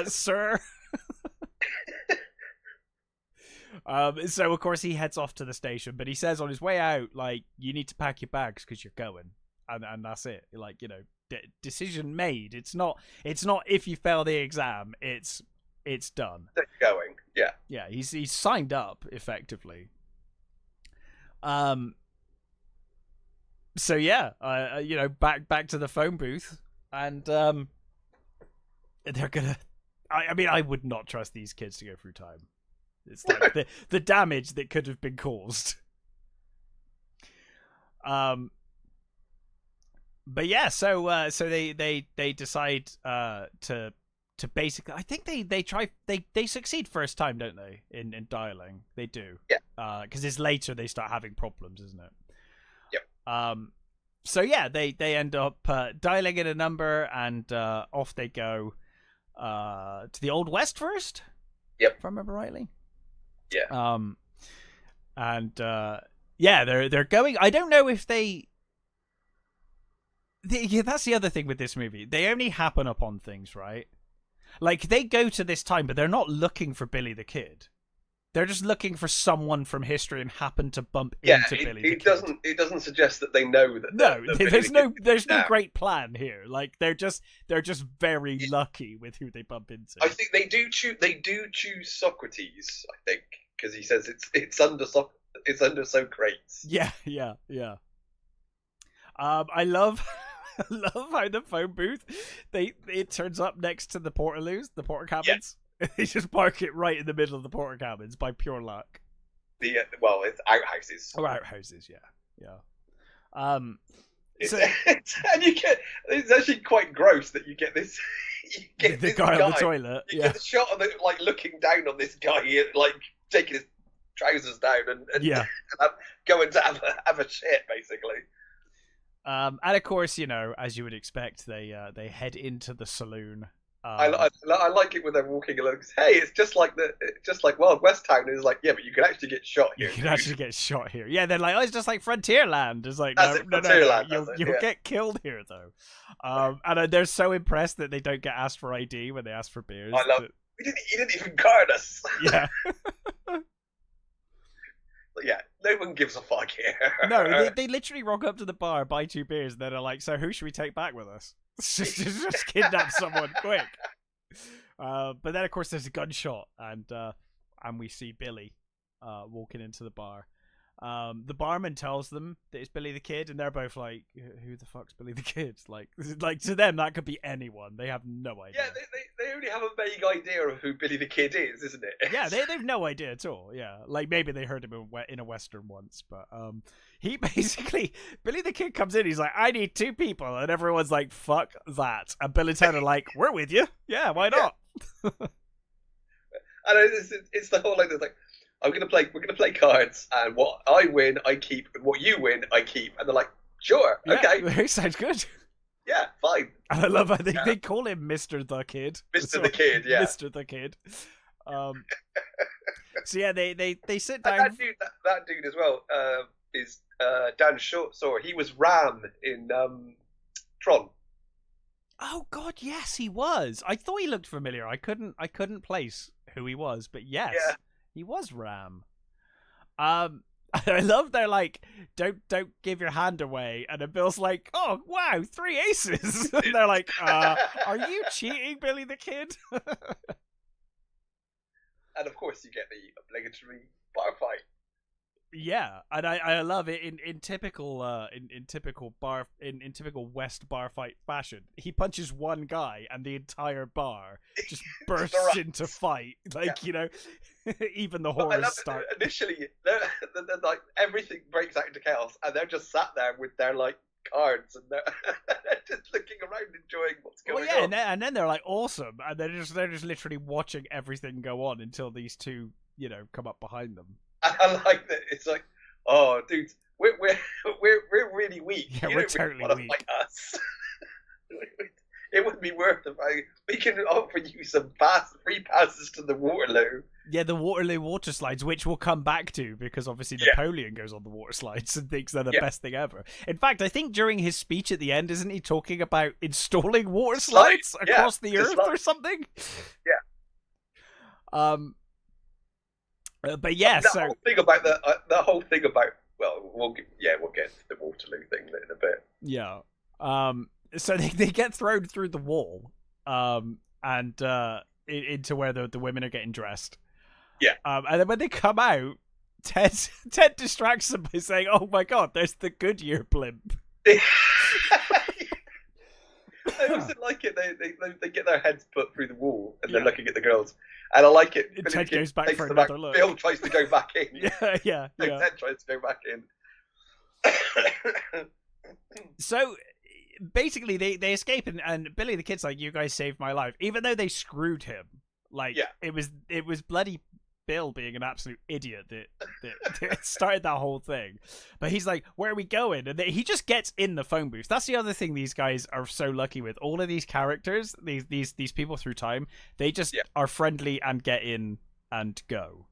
sir. So of course he heads off to the station, but he says on his way out, like, you need to pack your bags because you're going, and that's it. Like, you know, decision made. It's not if you fail the exam. It's done. They're going. Yeah. Yeah. He's signed up effectively. So yeah, you know, back to the phone booth, and they're gonna. I mean, I would not trust these kids to go through time. It's like the damage that could have been caused. But yeah, so they decide to basically, I think they succeed first time, don't they? In dialing, they do. Yeah. Because it's later they start having problems, isn't it? Yep. So yeah, they end up dialing in a number, and off they go to the Old West first. Yep. If I remember rightly. Yeah. And yeah, they're going. I don't know if yeah, that's the other thing with this movie. They only happen upon things, right? Like, they go to this time, but they're not looking for Billy the Kid. They're just looking for someone from history and happen to bump into Billy the Kid. It doesn't suggest that they know that. There's no great plan here. Like, they're just very lucky with who they bump into. I think they do choose Socrates. I think because he says it's under Socrates. Yeah. I love how the phone booth it turns up next to the portaloos, the porter cabins. Yeah. They just park it right in the middle of the porter cabins by pure luck. It's outhouses. Oh, outhouses, yeah. And it's actually quite gross that you get this. The guy on the toilet. You get the shot of it, like, looking down on this guy, like taking his trousers down and going to have a shit, basically. And of course, you know, as you would expect, they head into the saloon. I like it when they're walking along. Hey, it's just like Wild West Town. It's like, yeah, but you can actually get shot here. You can actually get shot here. Yeah, they're like, oh, it's just like Frontierland. It's like, no, you'll get killed here though. And they're so impressed that they don't get asked for ID when they ask for beers. I love. You didn't even guard us. Yeah. Yeah, no one gives a fuck here. No, they literally rock up to the bar, buy 2 beers, and then are like, so who should we take back with us? just kidnap someone quick. But then, of course, there's a gunshot, and we see Billy walking into the bar. The barman tells them that it's Billy the Kid, and they're both like, who the fuck's Billy the Kid? Like to them, that could be anyone. They have no idea. Yeah, they only have a vague idea of who Billy the Kid is, isn't it? Yeah, they've no idea at all. Yeah, like maybe they heard him in a Western once, but he basically, Billy the Kid comes in, he's like, I need 2 people, and everyone's like, fuck that. And Bill and Ted are like, we're with you. Yeah, why not? And it's the whole, like, it's like, we're gonna play cards, and what I win, I keep, and what you win, I keep. And they're like, sure, okay. Sounds good. Yeah, fine. And I love how they call him Mr. the Kid. Mr. the Kid, yeah. Mr. the Kid. So yeah, they sit And down. that dude as well is Dan Short. Sorry, he was Ram in Tron. Oh God, yes, he was. I thought he looked familiar. I couldn't place who he was, but yes, Yeah. he was Ram. I love they're like, don't give your hand away, and then Bill's like, oh wow, 3 aces, and they're like, are you cheating, Billy the Kid? And of course, you get the obligatory bar fight. Yeah, and I love it in typical in typical West bar fight fashion. He punches one guy and the entire bar just bursts into fight. Like, you know, even the horrors start. Initially, they're like everything breaks out into chaos, and they're just sat there with their like cards, and they're just looking around, enjoying what's going on. And then they're like awesome, and they're just literally watching everything go on until these two, you know, come up behind them. I like that. It's like, oh, dude, we're really weak. Yeah, you we're don't totally really want weak. to fight us. It would be worth it. We can offer you some free passes to the Waterloo. Yeah, the Waterloo water slides, which we'll come back to because obviously Napoleon goes on the water slides and thinks they're the best thing ever. In fact, I think during his speech at the end, isn't he talking about installing water slides across the earth or something? Yeah. But yeah, the whole thing about we'll get to the Waterloo thing in a bit. Yeah. So they get thrown through the wall, and into where the women are getting dressed. Yeah. And then when they come out, Ted distracts them by saying, "Oh my God, there's the Goodyear blimp." I also like it. They get their heads put through the wall and they're looking at the girls. And I like it. Ted goes back for another look. Bill tries to go back in. Yeah. Ted tries to go back in. So basically, they escape, and Billy the Kid's like, "You guys saved my life," even though they screwed him. Like, it was bloody Bill being an absolute idiot that started that whole thing. But he's like, "Where are we going?" And he just gets in the phone booth. That's the other thing these guys are so lucky with. All of these characters, these people through time, they just are friendly and get in and go.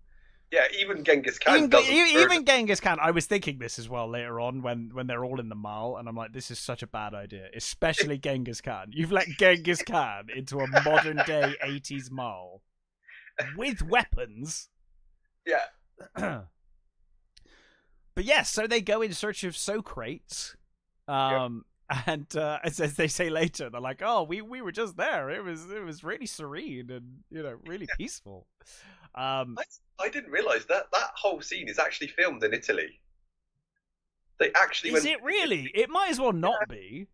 Yeah, even Genghis Khan even Genghis Khan. I was thinking this as well later on when they're all in the mall, and I'm like, this is such a bad idea, especially Genghis Khan. You've let Genghis Khan into a modern day 80s mall with weapons. Yeah. But yes, so they go in search of Socrates. And as they say later, they're like, "Oh, we were just there. It was really serene and, you know, really peaceful." I didn't realise that whole scene is actually filmed in Italy. They actually Is it really? It might as well not be.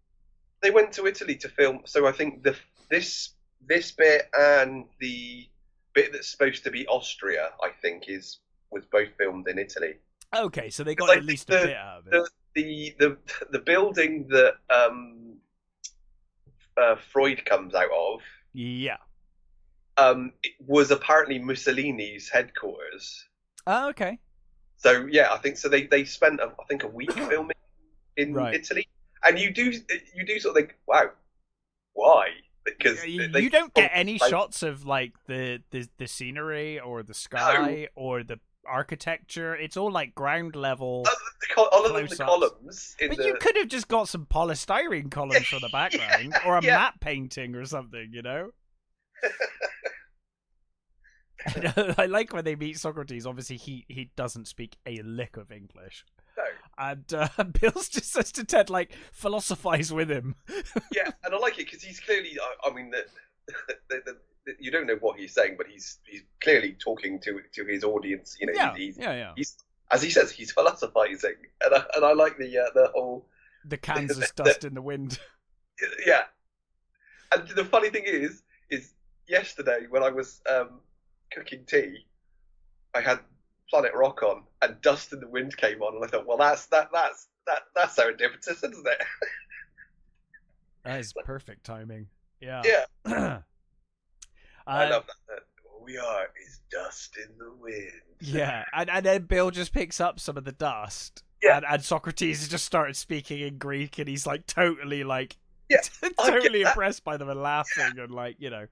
They went to Italy to film. So I think this bit and the bit that's supposed to be Austria, I think, was both filmed in Italy. Okay, so they got at least a bit out of it. The building that Freud comes out of, it was apparently Mussolini's headquarters. Oh, okay. So yeah, I think so. They spent I think a week filming in Italy, and you do sort of think, wow, why? Because you don't get any shots of like the scenery or the sky or the architecture. It's all like ground level. Other than the columns. But you could have just got some polystyrene columns for the background or a matte painting or something, you know? I like when they meet Socrates. Obviously, he doesn't speak a lick of English. No. And Bill's just says to Ted, like, philosophize with him. Yeah, and I like it because he's clearly, I mean, you don't know what he's saying, but he's clearly talking to his audience. You know, he's as he says, he's philosophizing, and I like the whole the Kansas dust in the wind. Yeah, and the funny thing is yesterday when I was cooking tea, I had Planet Rock on, and Dust in the Wind came on, and I thought, well, that's serendipitous, isn't it? That is perfect timing. Yeah. Yeah. I love that. All we are is dust in the wind. Yeah, and then Bill just picks up some of the dust. Yeah. And Socrates just started speaking in Greek, and he's like totally like yeah, totally impressed by them and laughing and like, you know.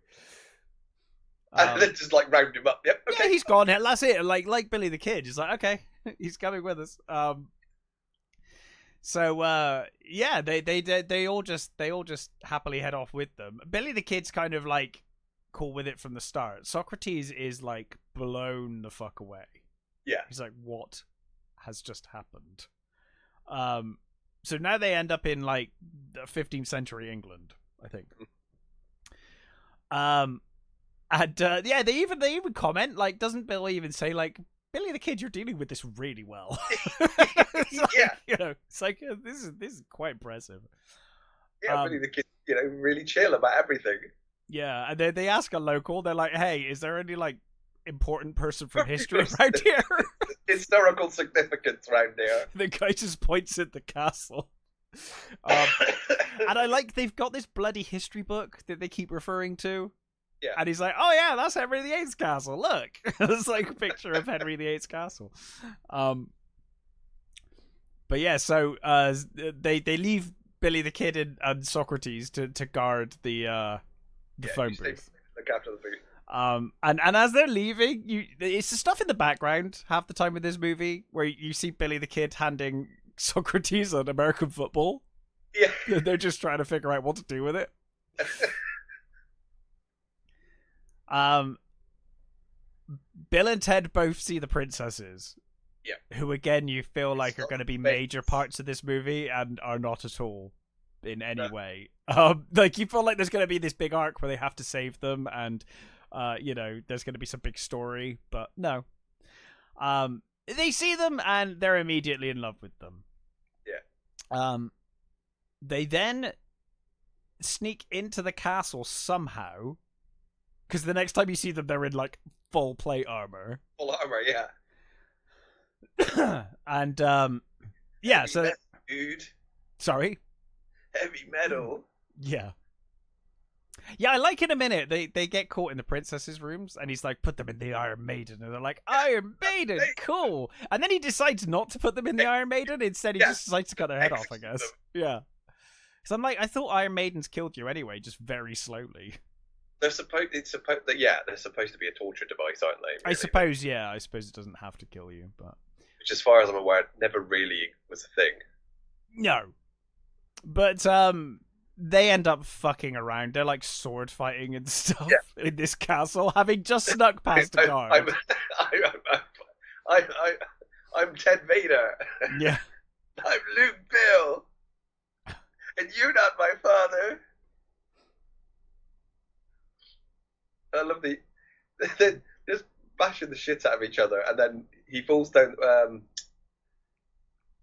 And then just like round him up. Yep. Okay. Yeah, he's gone. That's it. Like Billy the Kid. He's like, okay, he's coming with us. So yeah, they all just happily head off with them. Billy the Kid's kind of like cool with it from the start. Socrates is like blown the fuck away. Yeah. He's like, what has just happened? So now they end up in like 15th century England, I think. And yeah, they even comment, like, doesn't Bill even say, like, Billy the Kid, you're dealing with this really well. Like, yeah, it's like this is quite impressive. Yeah, Billy the Kid, really chill about everything. Yeah, and they ask a local, they're like, hey, is there any like important person from history around here? Historical significance around here. The guy just points at the castle. And I like they've got this bloody history book that they keep referring to. Yeah. And he's like, oh yeah, that's Henry VIII's castle. Look. It's like a picture of Henry VIII's castle. But yeah, so they leave Billy the Kid and Socrates to guard the phone booth. Look after the booth. And as they're leaving, it's the stuff in the background half the time with this movie where you see Billy the Kid handing Socrates an American football. Yeah. They're just trying to figure out what to do with it. Bill and Ted both see the princesses. Yeah. Who again you feel like are going to be major parts of this movie and are not at all in any way. Like you feel like there's going to be this big arc where they have to save them and there's going to be some big story, but no. They see them and they're immediately in love with them. Yeah. They then sneak into the castle somehow. Because the next time you see them, they're in, like, full plate armor. Full armor, yeah. And, yeah, heavy so... metal, dude. Sorry? Heavy metal. Yeah. Yeah, I like in a minute, they get caught in the princess's rooms, and he's like, put them in the Iron Maiden. And they're like, Iron Maiden, cool! And then he decides not to put them in the Iron Maiden. Instead, he just decides to cut their head off, I guess. Yeah. So I'm like, I thought Iron Maidens killed you anyway, just very slowly. They're supposed to be a torture device, aren't they? Really? I suppose it doesn't have to kill you, but which, as far as I'm aware, never really was a thing. No, but they end up fucking around. They're like sword fighting and stuff in this castle, having just snuck past a guard. I'm Ted Vader. Yeah, I'm Luke Bill, and you're not my father. I love they're just bashing the shit out of each other, and then he falls down.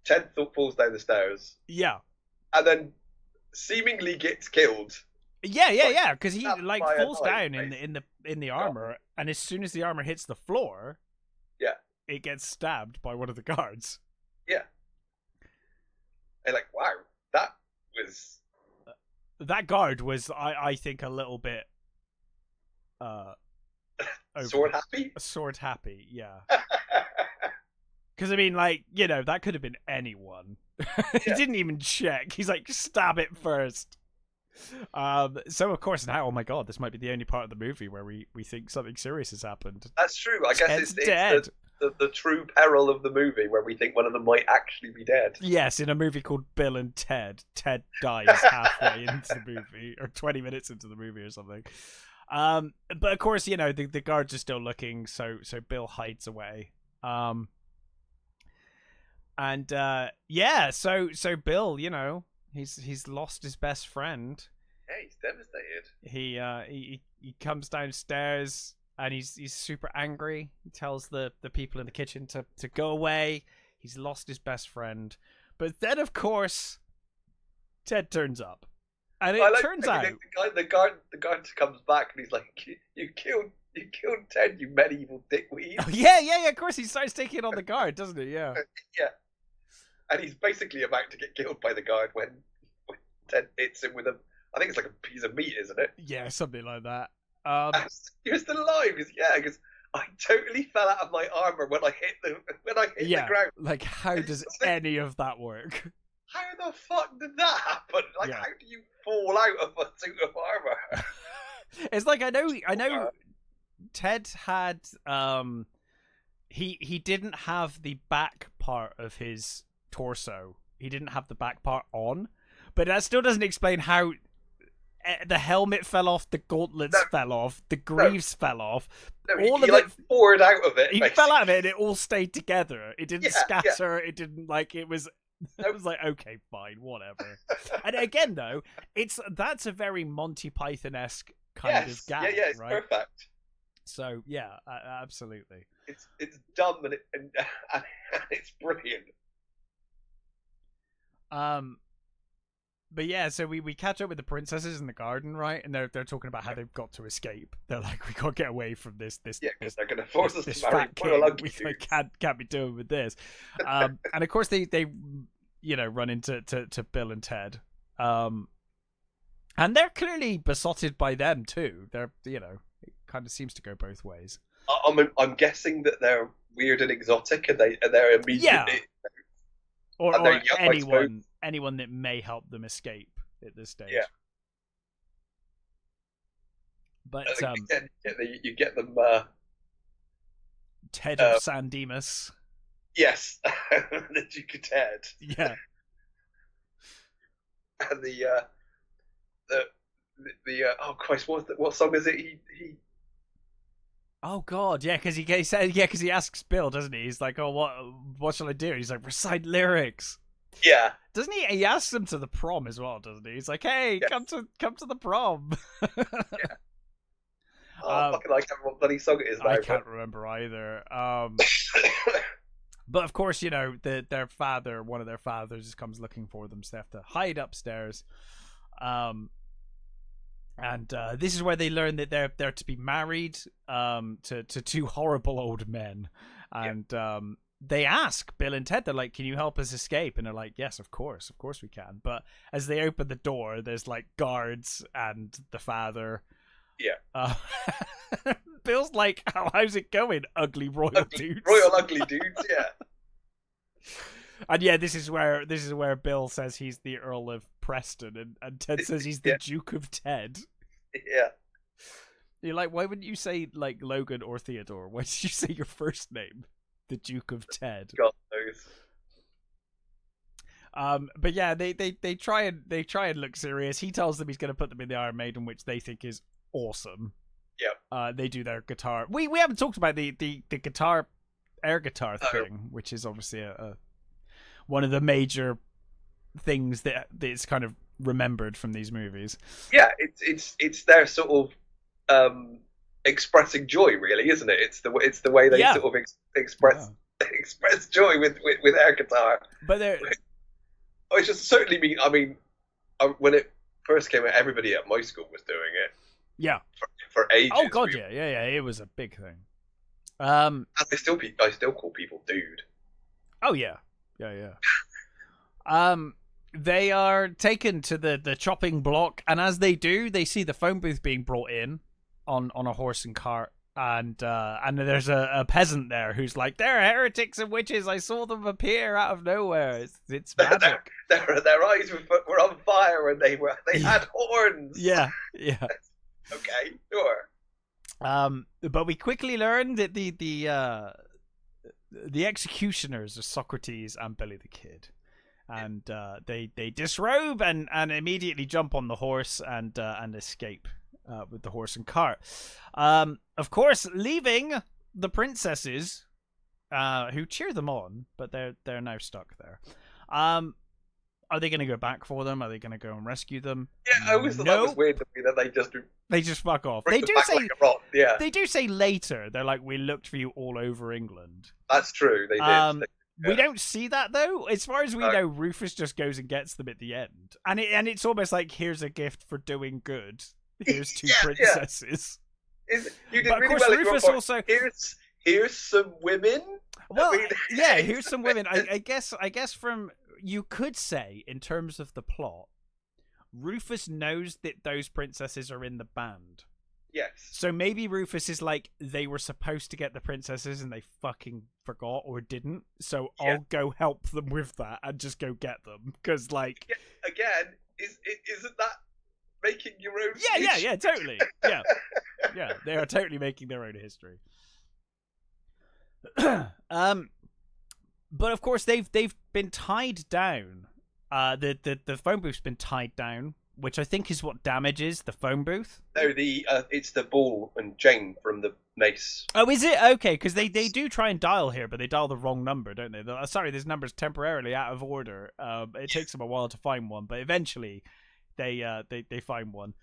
Ted falls down the stairs. Yeah, and then seemingly gets killed. Yeah, because he like falls down in the armor, and as soon as the armor hits the floor, it gets stabbed by one of the guards. Yeah, and like, wow, that guard was, I think, a little bit. Sword happy, yeah. Because I mean, like, that could have been anyone. He didn't even check. He's like, stab it first. So of course now, oh my god, this might be the only part of the movie where we think something serious has happened. That's true. I guess it's dead. The true peril of the movie where we think one of them might actually be dead. Yes, in a movie called Bill and Ted, Ted dies halfway into the movie, or 20 minutes into the movie or something. But of course, the guards are still looking, so Bill hides away. So Bill, he's lost his best friend. Yeah, he's devastated. He comes downstairs and he's super angry. He tells the people in the kitchen to go away. He's lost his best friend. But then, of course, Ted turns up. And it turns out the guard comes back and he's like, "You killed Ted, you medieval dickweed." Oh, yeah. Of course, he starts taking it on the guard, doesn't he? Yeah. Yeah. And he's basically about to get killed by the guard when Ted hits him with I think it's like a piece of meat, isn't it? Yeah, something like that. You're still alive, because I totally fell out of my armor when I hit the ground. Like, how does any of that work? How the fuck did that happen? Like, how do you fall out of a suit of armor? It's like, I know Ted had he didn't have the back part of his torso. He didn't have the back part on, but that still doesn't explain how the helmet fell off, the gauntlets fell off, the greaves fell off. All of it poured out of it. He fell out of it, and it all stayed together. It didn't scatter. It didn't it was. It was like, okay, fine, whatever. And again, though, that's a very Monty Python-esque kind of gag, yeah, it's right? perfect. So yeah, absolutely. It's dumb and it's brilliant. But yeah, so we catch up with the princesses in the garden, right? And they're talking about how they've got to escape. They're like, we got to get away from this. Yeah, because they're going to force us to marry royal ugly dudes. We can't be doing with this. And of course they run into Bill and Ted. And they're clearly besotted by them too. They're it kind of seems to go both ways. I'm guessing that they're weird and exotic, and they're immediately or anyone that may help them escape at this stage. Yeah. But you get them. Ted of San Dimas. Yes, the Duke of Ted. Yeah. And the oh Christ, what song is it? He Oh God, yeah, because he asks Bill, doesn't he? He's like, oh, what shall I do? He's like, recite lyrics. Yeah. Doesn't he? He asks him to the prom as well, doesn't he? He's like, hey, come to the prom. Yeah. Oh, fucking I can't remember what bloody song it is now. I can't remember either. But of course, their father, one of their fathers, just comes looking for them, so they have to hide upstairs. And this is where they learn that they're to be married to two horrible old men. And they ask Bill and Ted, they're like, can you help us escape? And they're like, yes, of course we can. But as they open the door, there's like guards and the father. Yeah. Bill's like, how's it going, ugly royal dudes? Royal ugly dudes, yeah. And yeah, this is where Bill says he's the Earl of Preston, and Ted says he's the Duke of Ted. Yeah. You're like, why wouldn't you say like Logan or Theodore? Why did you say your first name, the Duke of Ted? God knows. But yeah, they try and look serious. He tells them he's going to put them in the Iron Maiden, which they think is awesome. Yeah. They do their guitar. We haven't talked about the guitar, air guitar thing, which is obviously a one of the major things that's kind of remembered from these movies. Yeah, it's their sort of expressing joy, really, isn't it? It's the way they sort of express joy with air guitar. But they're which is certainly when it first came out, everybody at my school was doing it. Yeah. For ages. Oh God, yeah, it was a big thing. And I still call people dude. Oh yeah. They are taken to the chopping block, and as they do, they see the phone booth being brought in on a horse and cart, and there's a peasant there who's like, they're heretics and witches. I saw them appear out of nowhere. It's magic. Their eyes were on fire, and they had horns. Yeah. Okay, sure. But we quickly learn that the executioners are Socrates and Billy the Kid, and they disrobe and immediately jump on the horse and escape with the horse and cart. Of course, leaving the princesses, who cheer them on, but they're now stuck there. Are they going to go back for them? Are they going to go and rescue them? Yeah, I always thought that was weird to me that they just fuck off. They do say later, they're like, we looked for you all over England. That's true. They did. We don't see that though. As far as we know, Rufus just goes and gets them at the end, and it's almost like, here's a gift for doing good. Here's two princesses. You did really well. Rufus also here's some women. Well, here's some women. I guess from. You could say, in terms of the plot, Rufus knows that those princesses are in the band. Yes. So maybe Rufus is like, they were supposed to get the princesses and they fucking forgot or didn't. So I'll go help them with that and just go get them. Because, like... Again, isn't that making your own... Yeah, totally. Yeah. Yeah, they are totally making their own history. But of course they've been tied down. The phone booth's been tied down, which I think is what damages the phone booth. No, it's the ball and chain from the mace. Oh, is it? Okay, because they do try and dial here, but they dial the wrong number, don't they? Sorry, this number's temporarily out of order. It takes them a while to find one, but eventually they find one.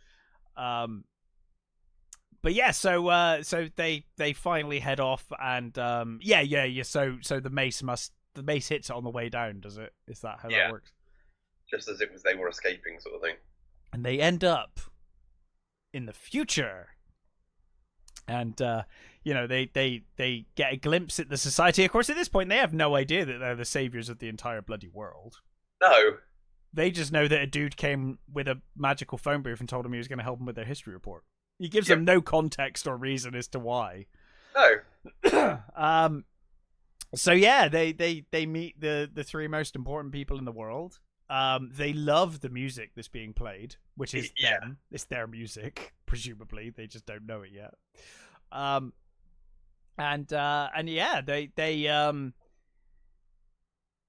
But yeah, so they finally head off, and So the mace hits it on the way down, does it? Is that how that works? Just as it was, they were escaping, sort of thing. And they end up in the future, and they get a glimpse at the society. Of course, at this point, they have no idea that they're the saviors of the entire bloody world. No, they just know that a dude came with a magical phone booth and told them he was going to help them with their history report. He gives them no context or reason as to why. No. So yeah, they meet the three most important people in the world. They love the music that's being played, which is them. It's their music, presumably. They just don't know it yet.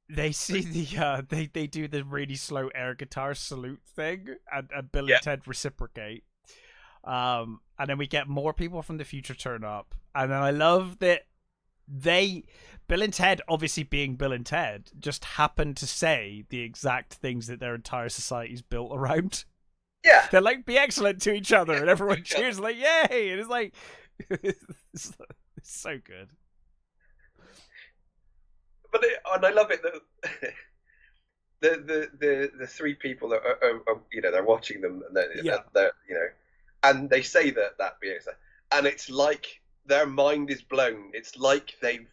They see they do the really slow air guitar salute thing, and Bill and Ted reciprocate. And then we get more people from the future turn up, and then I love that Bill and Ted, obviously being Bill and Ted, just happen to say the exact things that their entire society is built around. Yeah, they're like, be excellent to each other, and everyone cheers like, yay! And it's like, it's so good. But and I love it that the three people that are they're watching them, and they're and they say that be excellent, and it's like their mind is blown. It's like they've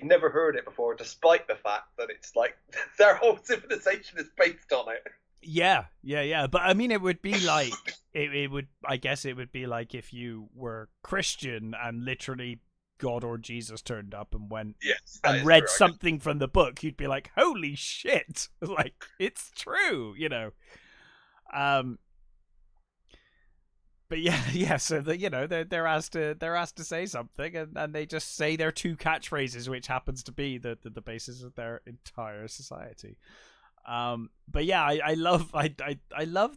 never heard it before, despite the fact that it's like their whole civilization is based on it. Yeah. But I mean, it would be like it would be like if you were Christian and literally God or Jesus turned up and went and read something from the book. You'd be like, "Holy shit!" Like, it's true, But yeah. So they're asked to say something, and they just say their two catchphrases, which happens to be the basis of their entire society. But yeah, I love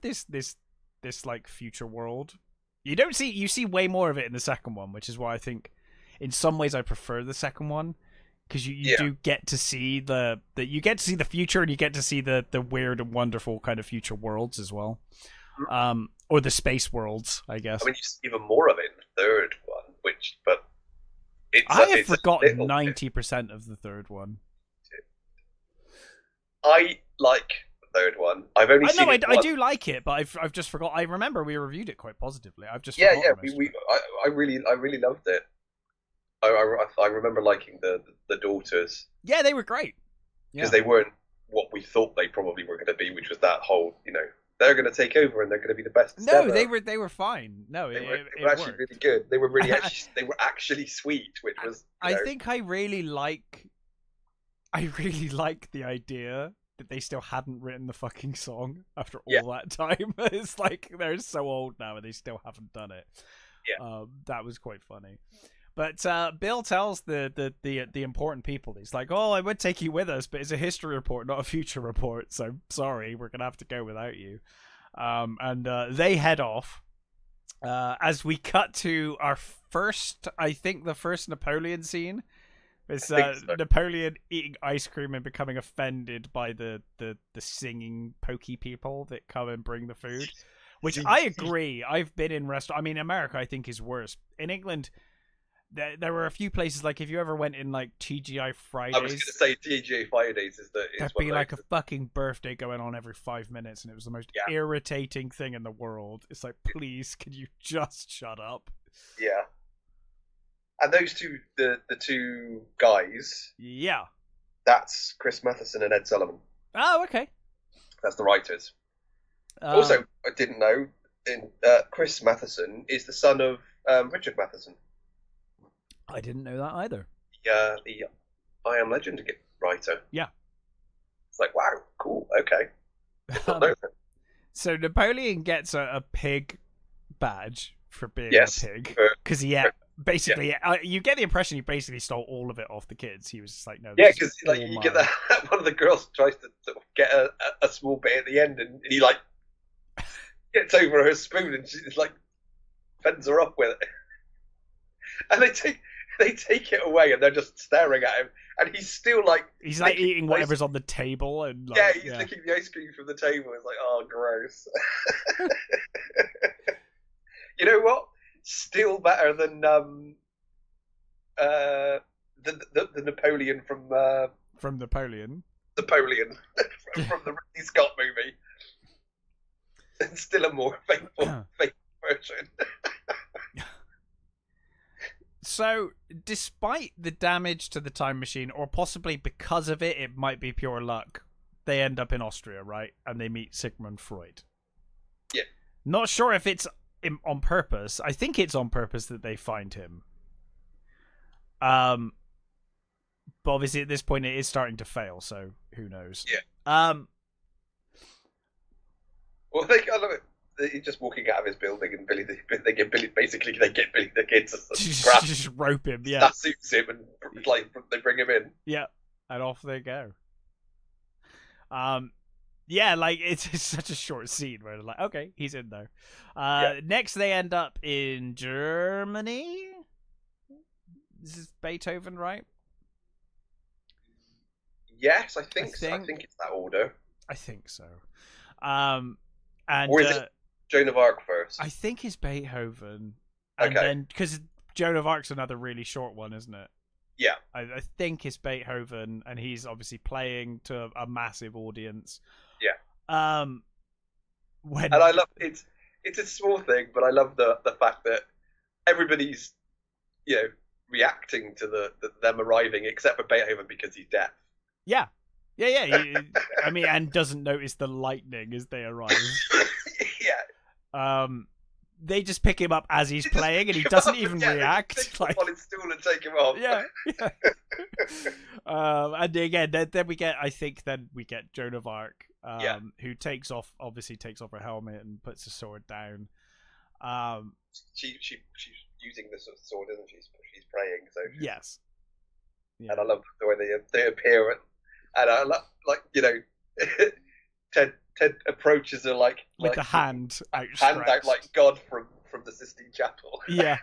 this like future world. You see way more of it in the second one, which is why I think in some ways I prefer the second one, because you do get to see the future, and you get to see the weird and wonderful kind of future worlds as well. Or the space worlds, I guess. I mean, you see even more of it in the third one, I have forgotten 90% of the third one. I like the third one. I've only seen it once. I do like it, but I've just forgot. I remember we reviewed it quite positively. I've just I really loved it. I remember liking the daughters. Yeah, they were great. Because they weren't what we thought they probably were going to be, which was that whole they're going to take over and they're going to be the best. No, ever. they were fine. No, they were actually really good. They were really actually sweet, which was. I think I really like the idea that they still hadn't written the fucking song after all that time. It's like they're so old now and they still haven't done it. Yeah, that was quite funny. But Bill tells the important people, he's like, "Oh, I would take you with us, but it's a history report, not a future report. So sorry, we're gonna have to go without you." And they head off. As we cut to our first Napoleon scene. It's Napoleon eating ice cream and becoming offended by the singing pokey people that come and bring the food. Which I agree. I've been in restaurants. I mean, America, I think, is worse. In England, there were a few places, like if you ever went in like TGI Fridays. I was going to say TGI Fridays there'd be like a fucking birthday going on every 5 minutes, and it was the most irritating thing in the world. It's like, please, can you just shut up? Yeah. And those two, the two guys. Yeah. That's Chris Matheson and Ed Sullivan. Oh, okay. That's the writers. Also, I didn't know, Chris Matheson is the son of Richard Matheson. I didn't know that either. The I Am Legend writer. Yeah. It's like, wow, cool, okay. So Napoleon gets a pig badge, for being Yes. a pig. Because basically, you get the impression he basically stole all of it off the kids. He was just like, no, Yeah, this because is like all you mine. get that one of the girls tries to sort of get a small bit at the end, and he like gets over her spoon, and she's like fends her up with it, and they take it away, and they're just staring at him, and he's still like he's like eating whatever's on the table, and like, yeah, he's licking the ice cream from the table. It's like, oh, gross. You know what? Still better than the Napoleon from Napoleon. Napoleon from the Ridley Scott movie. And still a more faithful version. So, despite the damage to the time machine, or possibly because of it, it might be pure luck, they end up in Austria, right? And they meet Sigmund Freud. Yeah. Not sure if it's on purpose. I think it's on purpose that they find him. But obviously at this point it is starting to fail, so who knows? Yeah. Well, they he's just walking out of his building, and Billy they get Billy the kids to just rope him, yeah. That suits him, and like they bring him in. Yeah, and off they go. Yeah, like it's such a short scene where they're like, okay, he's in there. Next they end up in Germany. This is Beethoven, right? Yes, I think so. I think it's that order. I think so. And or is it Joan of Arc first? I think it's Beethoven. And then because Joan of Arc's another really short one, isn't it? Yeah. I think it's Beethoven, and he's obviously playing to a massive audience. Yeah. And I love it's a small thing, but I love the fact that everybody's reacting to them arriving, except for Beethoven because he's deaf. Yeah. I mean, and doesn't notice the lightning as they arrive. Yeah. They just pick him up as he's playing, and he doesn't even react. They take him on his stool and take him off. Yeah. And again, then we get Joan of Arc, who takes off her helmet and puts the sword down. She's using the sword, isn't she? She's praying. So yes. Yeah. And I love the way they appear, and I love, Ted approaches her with the hand outstretched. Hand out like God from the Sistine Chapel. Yeah.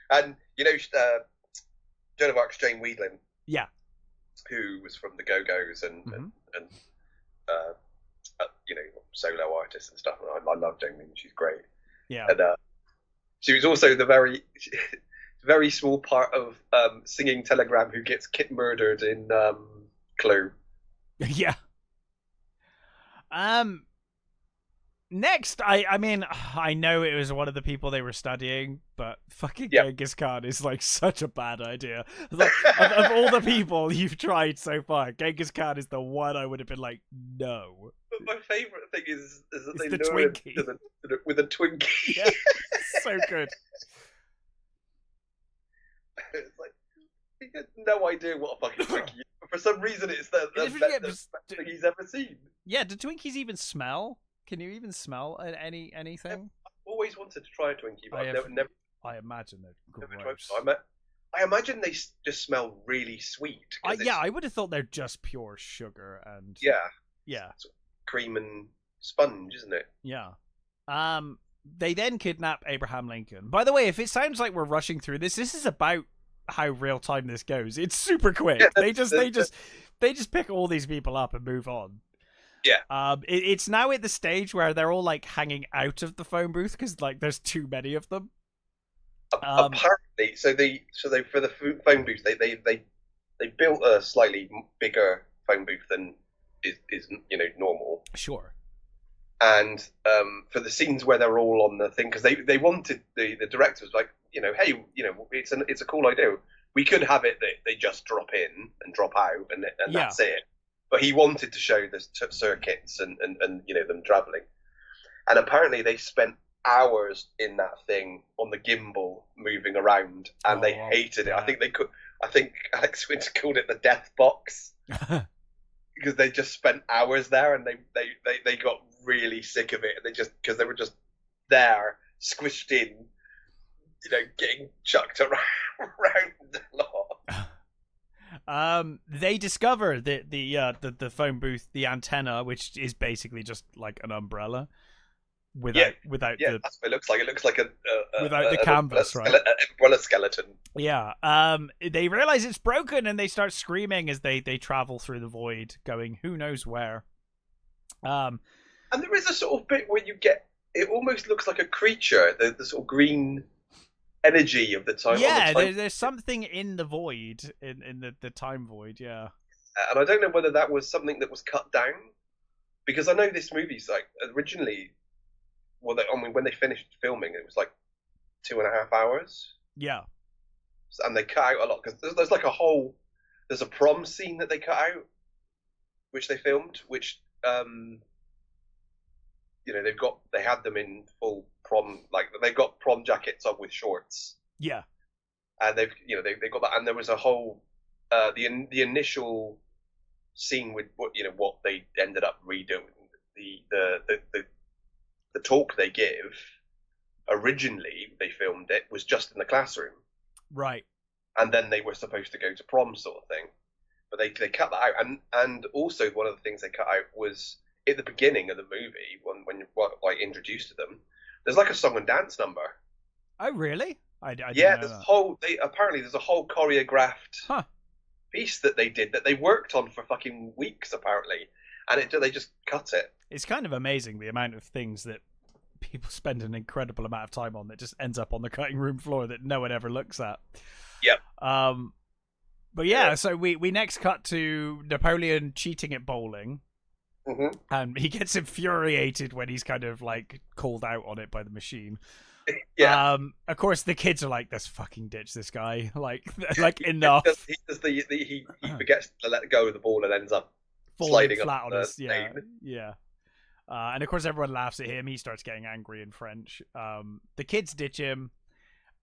And Joan of Arc's Jane Whelan. Yeah. Who was from the Go-Go's and solo artist and stuff. And I love Jane Whelan. She's great. Yeah. And she was also the very very small part of Singing Telegram who gets murdered in Clue. Yeah. Next, I mean, I know it was one of the people they were studying, but fucking Genghis Khan is like such a bad idea. Like, of all the people you've tried so far, Genghis Khan is the one I would have been like, no. But my favourite thing is that it's they the lure Twinkie. him with a Twinkie. Yeah, so good. It's like, he had no idea what a fucking Twinkie is. But for some reason, it's the best thing he's ever seen. Yeah, do Twinkies even smell? Can you even smell anything? I've always wanted to try a Twinkie, but I've never. I imagine they're gross. I imagine they just smell really sweet. I would have thought they're just pure sugar and yeah, cream and sponge, isn't it? Yeah. They then kidnap Abraham Lincoln. By the way, if it sounds like we're rushing through this is about how real time this goes. It's super quick. Yeah, they just pick all these people up and move on. Yeah. It's now at the stage where they're all like hanging out of the phone booth because like there's too many of them. Apparently, so they for the phone booth they built a slightly bigger phone booth than is normal. Sure. And for the scenes where they're all on the thing, because they wanted the director was like, hey, it's a cool idea. We could have it that they just drop in and drop out, and that's it. But he wanted to show the circuits and them traveling. And apparently they spent hours in that thing on the gimbal moving around, and they hated it. I think Alex Winter called it the death box because they just spent hours there, and they got really sick of it, and because they were just there, squished in, getting chucked around a lot. They discover the phone booth, the antenna, which is basically just like an umbrella without that's what it looks like. It looks like without the canvas, right? An umbrella skeleton. Yeah. They realize it's broken and they start screaming as they travel through the void, going who knows where. And there is a sort of bit where you get, it almost looks like a creature, the sort of green energy of the time. Yeah, there's something in the void, in the time void, yeah. And I don't know whether that was something that was cut down, because I know this movie's like originally, when they finished filming, it was like 2.5 hours. Yeah. And they cut out a lot, because there's like there's a prom scene that they cut out, which they filmed, which they had them in full prom, like they've got prom jackets on with shorts. Yeah. And they've got that, and there was a whole the initial scene with what they ended up redoing, the talk they give. Originally, they filmed it was just in the classroom, right? And then they were supposed to go to prom, sort of thing. But they cut that out, and also one of the things they cut out was at the beginning of the movie when you're like introduced to them. There's like a song and dance number. Oh, really? I didn't know that. Apparently there's a whole choreographed piece that they did that they worked on for fucking weeks, apparently, and they just cut it. It's kind of amazing the amount of things that people spend an incredible amount of time on that just ends up on the cutting room floor that no one ever looks at. Yep. But yeah, so we next cut to Napoleon cheating at bowling. Mm-hmm. And he gets infuriated when he's kind of like called out on it by the machine. Yeah. Of course, the kids are like, "Let's fucking ditch this guy." Like enough. He forgets to let go of the ball and ends up falling sliding flat on his lane. Yeah. And of course, everyone laughs at him. He starts getting angry in French. The kids ditch him,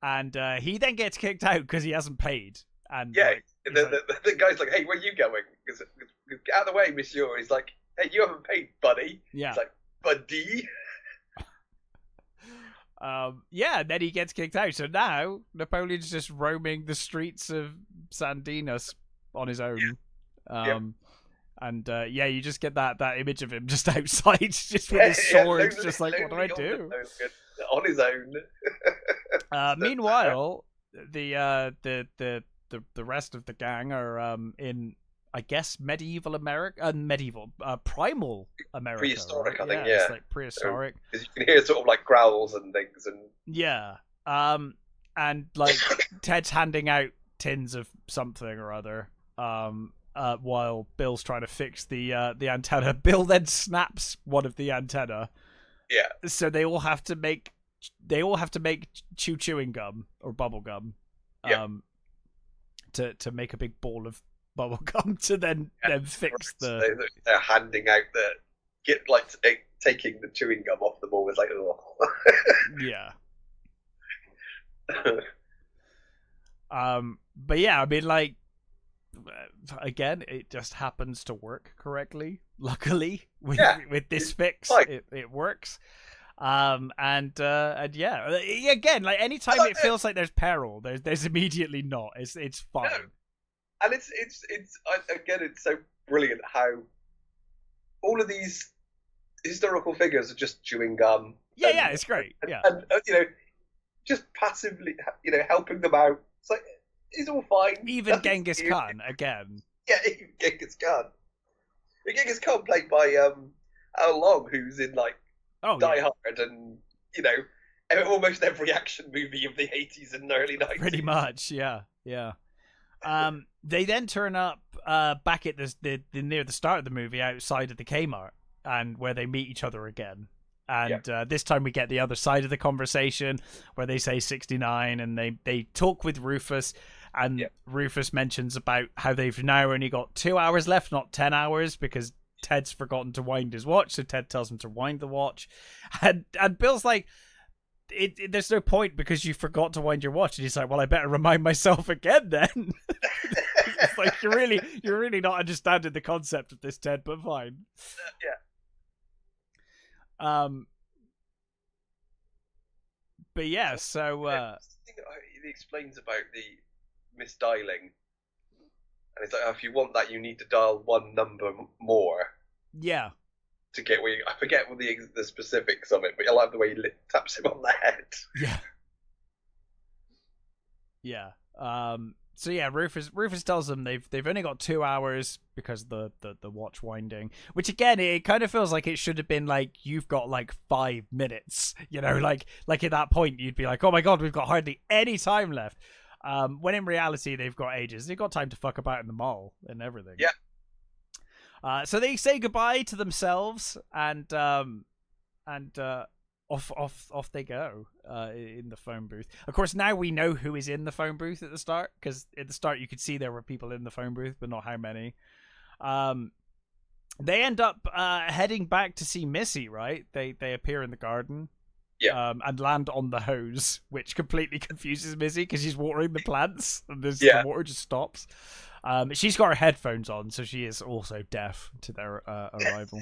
and he then gets kicked out because he hasn't paid. And yeah, the guy's like, "Hey, where are you going? Get out of the way, monsieur." He's like, "Hey, you haven't paid, buddy." Yeah. He's like, "Buddy." And then he gets kicked out. So now Napoleon's just roaming the streets of San Dinas on his own. Yeah. And you just get that image of him just outside, just with his sword, just like, what do I do? On his own. Meanwhile, the rest of the gang are in, I guess, medieval America, primal America, prehistoric, right? I think, It's like prehistoric. Because you can hear sort of like growls and things, and yeah, and like Ted's handing out tins of something or other, while Bill's trying to fix the antenna. Bill then snaps one of the antenna. Yeah. So they all have to make chewing gum or bubble gum. To make a big ball of bubble gum to then fix the. They're handing out taking the chewing gum off the ball was like, oh. Yeah. But yeah, I mean, like, again, it just happens to work correctly. Luckily, with this fix, it works. And again, like anytime it feels like there's peril, there's immediately not. It's fine. No. And it's so brilliant how all of these historical figures are just chewing gum. Yeah, it's great. Yeah, and just passively, helping them out. It's like it's all fine. Even Genghis Khan again. Yeah, even Genghis Khan. Genghis Khan played by Al Long, who's in like Die Hard and almost every action movie of the 80s and early 90s. Pretty much, yeah. They then turn up back at the near the start of the movie outside of the Kmart, and where they meet each other again. And this time we get the other side of the conversation where they say 69, and they talk with Rufus, and Rufus mentions about how they've now only got 2 hours left, not 10 hours, because Ted's forgotten to wind his watch, so Ted tells him to wind the watch, and Bill's like, there's no point because you forgot to wind your watch, and he's like, well, I better remind myself again then. It's like, you're really not understanding the concept of this, Ted, but fine. Um, but yeah, so he explains about the misdialing, and it's like, oh, if you want that, you need to dial one number more yeah, to get where I forget what the specifics of it, but I love the way he taps him on the head. yeah, yeah. So yeah, Rufus tells them they've only got 2 hours because of the watch winding, which again it kind of feels like it should have been like you've got like 5 minutes, you know, like at that point you'd be like, oh my god, we've got hardly any time left. When in reality they've got ages. They've got time to fuck about in the mall and everything. Yeah. So they say goodbye to themselves and off they go in the phone booth. Of course, now we know who is in the phone booth at the start, because at the start you could see there were people in the phone booth, but not how many. They end up heading back to see Missy, right? They appear in the garden. Yeah. And land on the hose, which completely confuses Missy because she's watering the plants and the water just stops. She's got her headphones on, so she is also deaf to their arrival.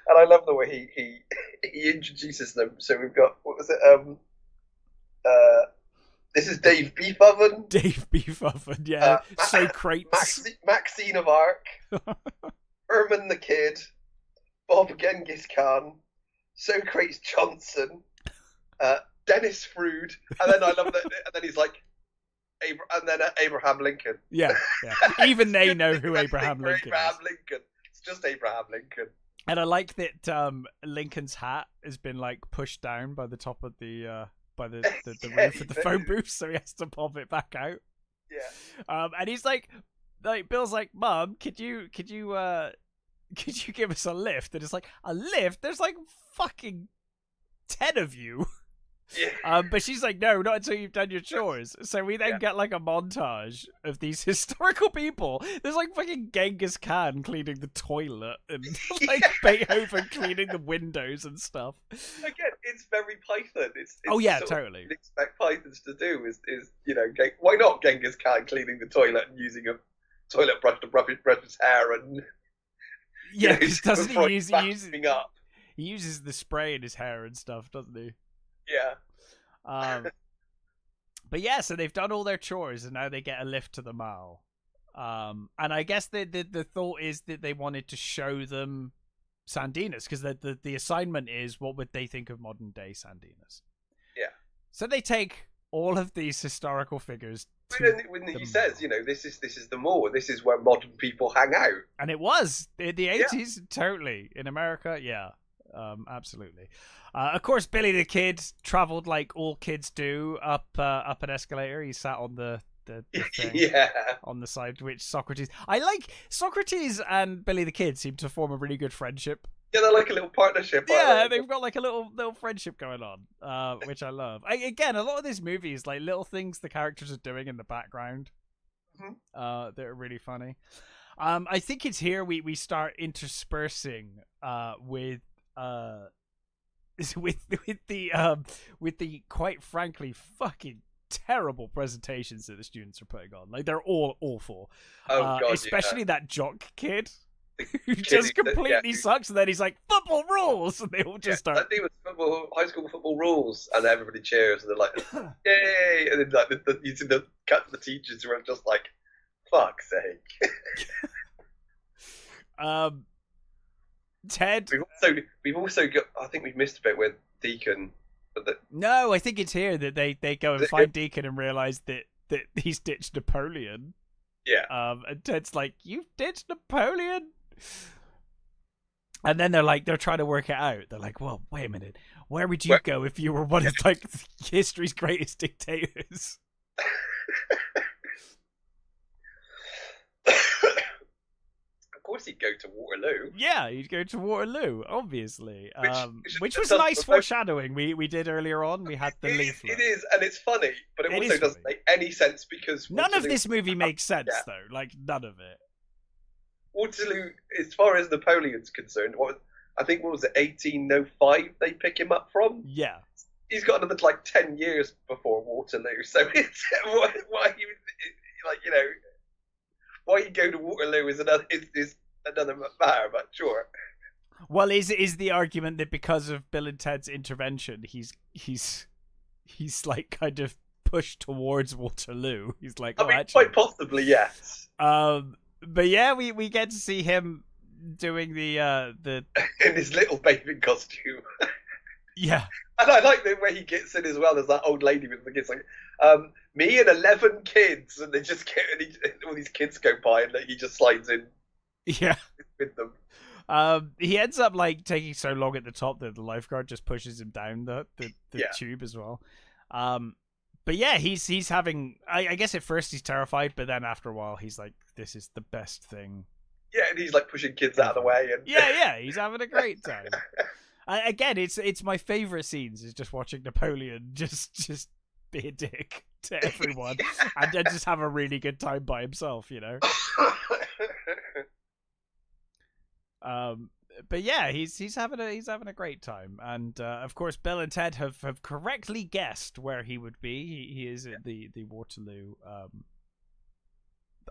And I love the way he introduces them. So we've got, what was it? This is Dave Beef Oven. Dave Beef Oven, yeah. Socrates. Maxine of Arc. Herman the Kid. Bob Genghis Khan. Socrates Johnson. Dennis Frood. And then I love that. And then he's like, Abraham Lincoln. Yeah. Even they know who Abraham Lincoln is. It's just Abraham Lincoln. And I like that Lincoln's hat has been like pushed down by the top of the roof of the phone booth, so he has to pop it back out. Yeah. And he's like Bill's like, Mum, could you give us a lift? And it's like, a lift? There's like fucking 10 of you. Yeah. But she's like, no, not until you've done your chores. So we then get like a montage of these historical people. There's like fucking Genghis Khan cleaning the toilet and like Beethoven cleaning the windows and stuff. Again, it's very Python. It's totally. What expect Pythons to do is why not Genghis Khan cleaning the toilet and using a toilet brush to brush his hair and doesn't he use up. He uses the spray in his hair and stuff, doesn't he? Yeah. But yeah, so they've done all their chores and now they get a lift to the mall. And I guess the thought is that they wanted to show them Sandinas, because the assignment is, what would they think of modern day Sandinas? Yeah. So they take all of these historical figures. When he says, this is the mall. This is where modern people hang out. And it was in the 80s, totally. In America, yeah. Absolutely. Of course, Billy the Kid traveled like all kids do up an escalator. He sat on the thing on the side, which I like Socrates and Billy the Kid seem to form a really good friendship. Yeah, they're like a little partnership. Yeah, they've got like a little friendship going on, which I love. Again, a lot of these movies, like little things the characters are doing in the background, that are really funny. I think it's here we start interspersing with the quite frankly fucking terrible presentations that the students are putting on. Like, they're all awful. God, especially that jock kid who just completely sucks, and then he's like, football rules, and they all just start. That was high school football rules, and everybody cheers, and they're like, yay! And then like you see the teachers who are just like, fuck's sake. Ted. We've also got. I think we've missed a bit with Deacon. No, I think it's here that they go and find Deacon and realize that he's ditched Napoleon. Yeah. And Ted's like, "You've ditched Napoleon," and then they're trying to work it out. They're like, "Well, wait a minute. Where would you go if you were one of like history's greatest dictators?" Of course he'd go to Waterloo. Yeah, he'd go to Waterloo, obviously. Which was nice foreshadowing we did earlier on. We had the leaflet. It is, and it's funny, but it also doesn't make any sense because none of this movie makes sense, though. Like, none of it. Waterloo, as far as Napoleon's concerned, I think, what was it, 1805 they pick him up from? Yeah. He's got another, 10 years before Waterloo, so it's, why you go to Waterloo is another matter, but sure. Well, is the argument that because of Bill and Ted's intervention, he's like kind of pushed towards Waterloo. He's like, I mean, actually, quite possibly, yes. But yeah, we get to see him doing the In his little bathing costume. yeah. And I like the way he gets in as well as that old lady with the kids, like, me and 11 kids, and they just get, all these kids go by, and he just slides in with them. He ends up like taking so long at the top that the lifeguard just pushes him down the tube as well. But yeah, he's having. I guess at first he's terrified, but then after a while he's like, "This is the best thing." Yeah, and he's like pushing kids out of the way, and he's having a great time. Again, it's my favorite scenes is just watching Napoleon just be a dick to everyone and then just have a really good time by himself, you know. But yeah, he's having a great time, and of course Bill and Ted have correctly guessed where he would be. He is at the Waterloo.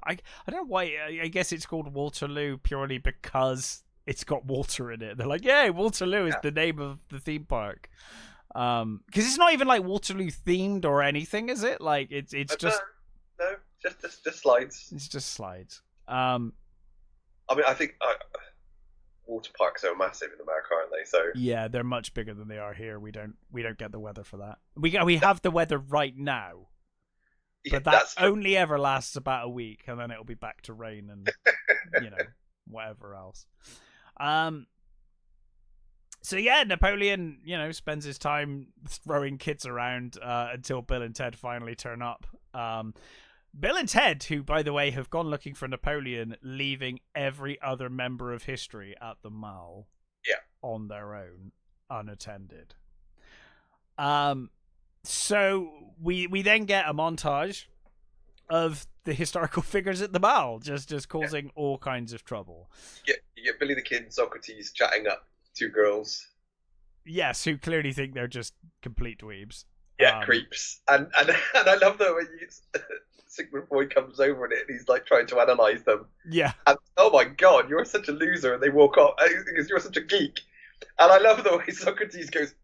I don't know why. I guess it's called Waterloo purely because it's got water in it. They're like, yeah, Waterloo is the name of the theme park. Because it's not even like Waterloo themed or anything, is it? Like it's just just slides. It's just slides. I mean, I think water parks are massive in America, aren't they? So yeah, they're much bigger than they are here. We don't get the weather for that. We have the weather right now, but that only ever lasts about a week, and then it'll be back to rain and whatever else. So yeah, Napoleon, spends his time throwing kids around until Bill and Ted finally turn up. Bill and Ted, who, by the way, have gone looking for Napoleon, leaving every other member of history at the Mall on their own, unattended. So we then get a montage of the historical figures at the Mall, just causing all kinds of trouble. You get Billy the Kid and Socrates chatting up two girls. Yes, who clearly think they're just complete dweebs. Yeah, creeps. And I love that when Sigmund Freud comes over and he's like trying to analyse them. Yeah. And oh my god, you're such a loser, and they walk off because you're such a geek. And I love the way Socrates goes,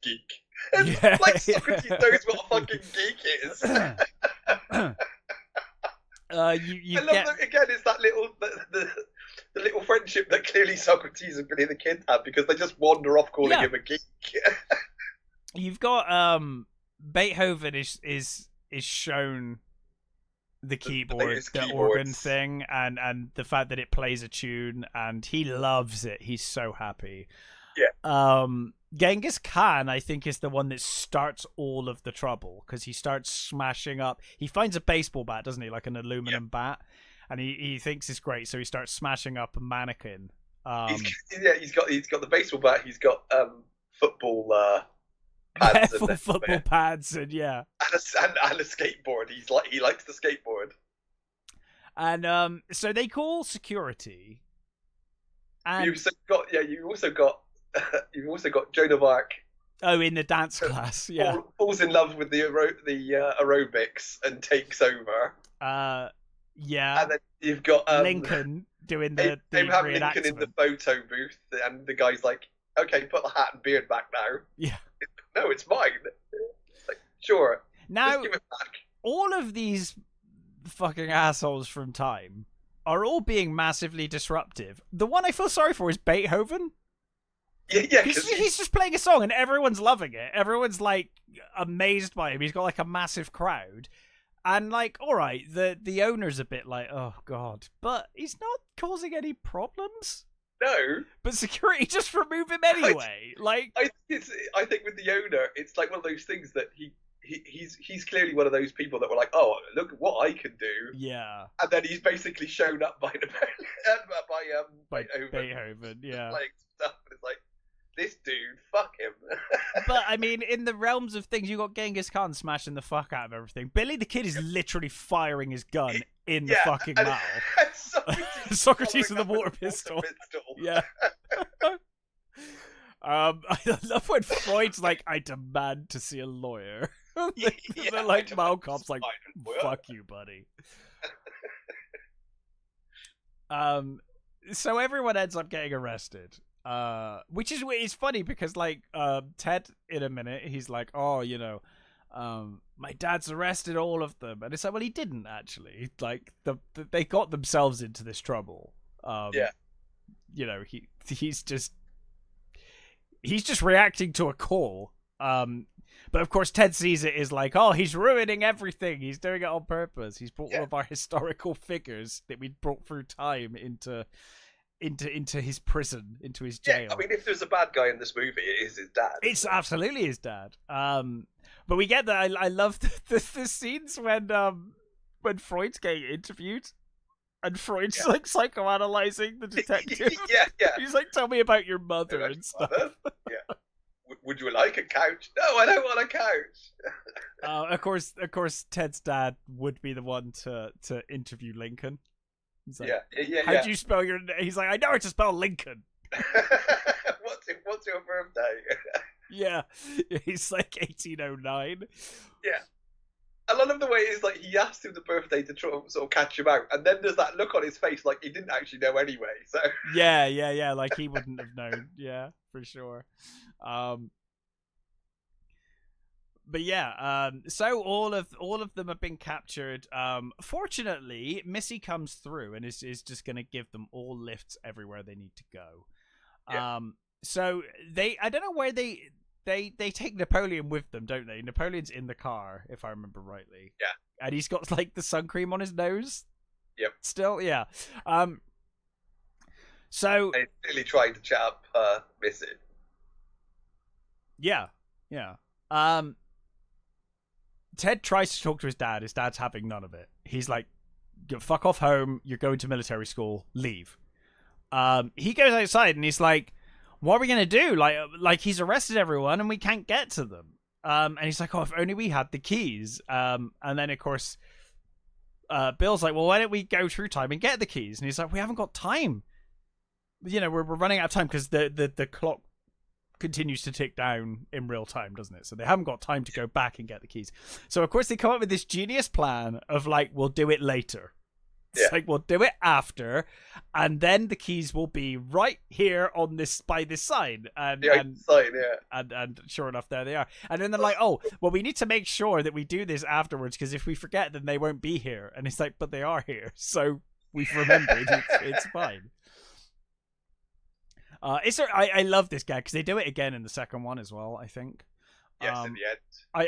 geek. It's like Socrates knows what a fucking geek is. I love that again. It's that little the little friendship that clearly Socrates and Billy the Kid have, because they just wander off calling him a geek. You've got Beethoven is shown the keyboard, the organ thing, and the fact that it plays a tune, and he loves it. He's so happy. Yeah. Genghis Khan, I think, is the one that starts all of the trouble, because he starts smashing up. He finds a baseball bat, doesn't he, like an aluminum bat, and he thinks it's great, so he starts smashing up a mannequin. He's got the baseball bat. He's got football pads, football pads, and and a skateboard. He likes the skateboard. And so they call security. And you've also got Joan of Arc. Oh, in the dance class, falls in love with the aerobics and takes over. Yeah. And then you've got Lincoln doing the have Lincoln in the photo booth, and the guy's like, "Okay, put the hat and beard back now." Yeah. No, it's mine. Like, sure. Now, just give it back. All of these fucking assholes from Time are all being massively disruptive. The one I feel sorry for is Beethoven. Yeah, he's just playing a song and everyone's loving it. Everyone's like amazed by him. He's got like a massive crowd. And like, all right, the owner's a bit like, oh god, but he's not causing any problems. No, but security just remove him anyway. I think with the owner, it's like one of those things that he's clearly one of those people that were like, oh, look at what I can do. Yeah. And then he's basically shown up by Beethoven. Yeah. Like stuff, and it's like, this dude, fuck him. But I mean, in the realms of things, you got Genghis Khan smashing the fuck out of everything. Billy the Kid is literally firing his gun in the fucking mouth. Socrates with the water pistol. Yeah. I love when Freud's like, I demand to see a lawyer. They're like, Mall cops like, fuck you, buddy. So everyone ends up getting arrested. Which is funny because like Ted in a minute he's like, oh, my dad's arrested all of them, and it's like, well, he didn't actually. Like they got themselves into this trouble. Yeah. He's just reacting to a call. But of course Ted sees it as like, oh, he's ruining everything. He's doing it on purpose. He's brought all of our historical figures that we brought through time into his prison, into his jail. Yeah, I mean, if there's a bad guy in this movie, it is his dad. It's absolutely his dad. But we get that. I love the scenes when Freud's getting interviewed, and Freud's like psychoanalyzing the detective. Yeah. He's like, "Tell me about your mother and stuff." Yeah. Would you like a couch? No, I don't want a couch. Of course, Ted's dad would be the one to interview Lincoln. He's like, how do you spell your name? He's like, I know how to spell Lincoln. What's your birthday? Yeah, he's like 1809. Yeah. I love the way it's like he asked him the birthday to try to sort of catch him out, and then there's that look on his face like he didn't actually know anyway. So yeah, like he wouldn't have known. Yeah, for sure. But yeah, so all of them have been captured. Fortunately, Missy comes through and is just going to give them all lifts everywhere they need to go. Yeah. So I don't know where they take Napoleon with them, don't they? Napoleon's in the car, if I remember rightly. Yeah. And he's got like the sun cream on his nose. Yep. Still, yeah. So they're really trying to chat up Missy. Yeah. Ted tries to talk to his dad. His dad's having none of it. He's like, fuck off home. You're going to military school. Leave. He goes outside and he's like, what are we going to do? Like he's arrested everyone and we can't get to them. And he's like, oh, if only we had the keys. And then, of course, Bill's like, well, why don't we go through time and get the keys? And he's like, we haven't got time. We're running out of time because the clock continues to tick down in real time, doesn't it? So they haven't got time to go back and get the keys. So of course they come up with this genius plan of like, we'll do it later. It's like, we'll do it after, and then the keys will be right here on this by this sign. And sure enough, there they are. And then they're like, oh, well, we need to make sure that we do this afterwards because if we forget, then they won't be here. And it's like, but they are here, so we've remembered. It's fine. I love this gag because they do it again in the second one as well, I think. Yes, in the end.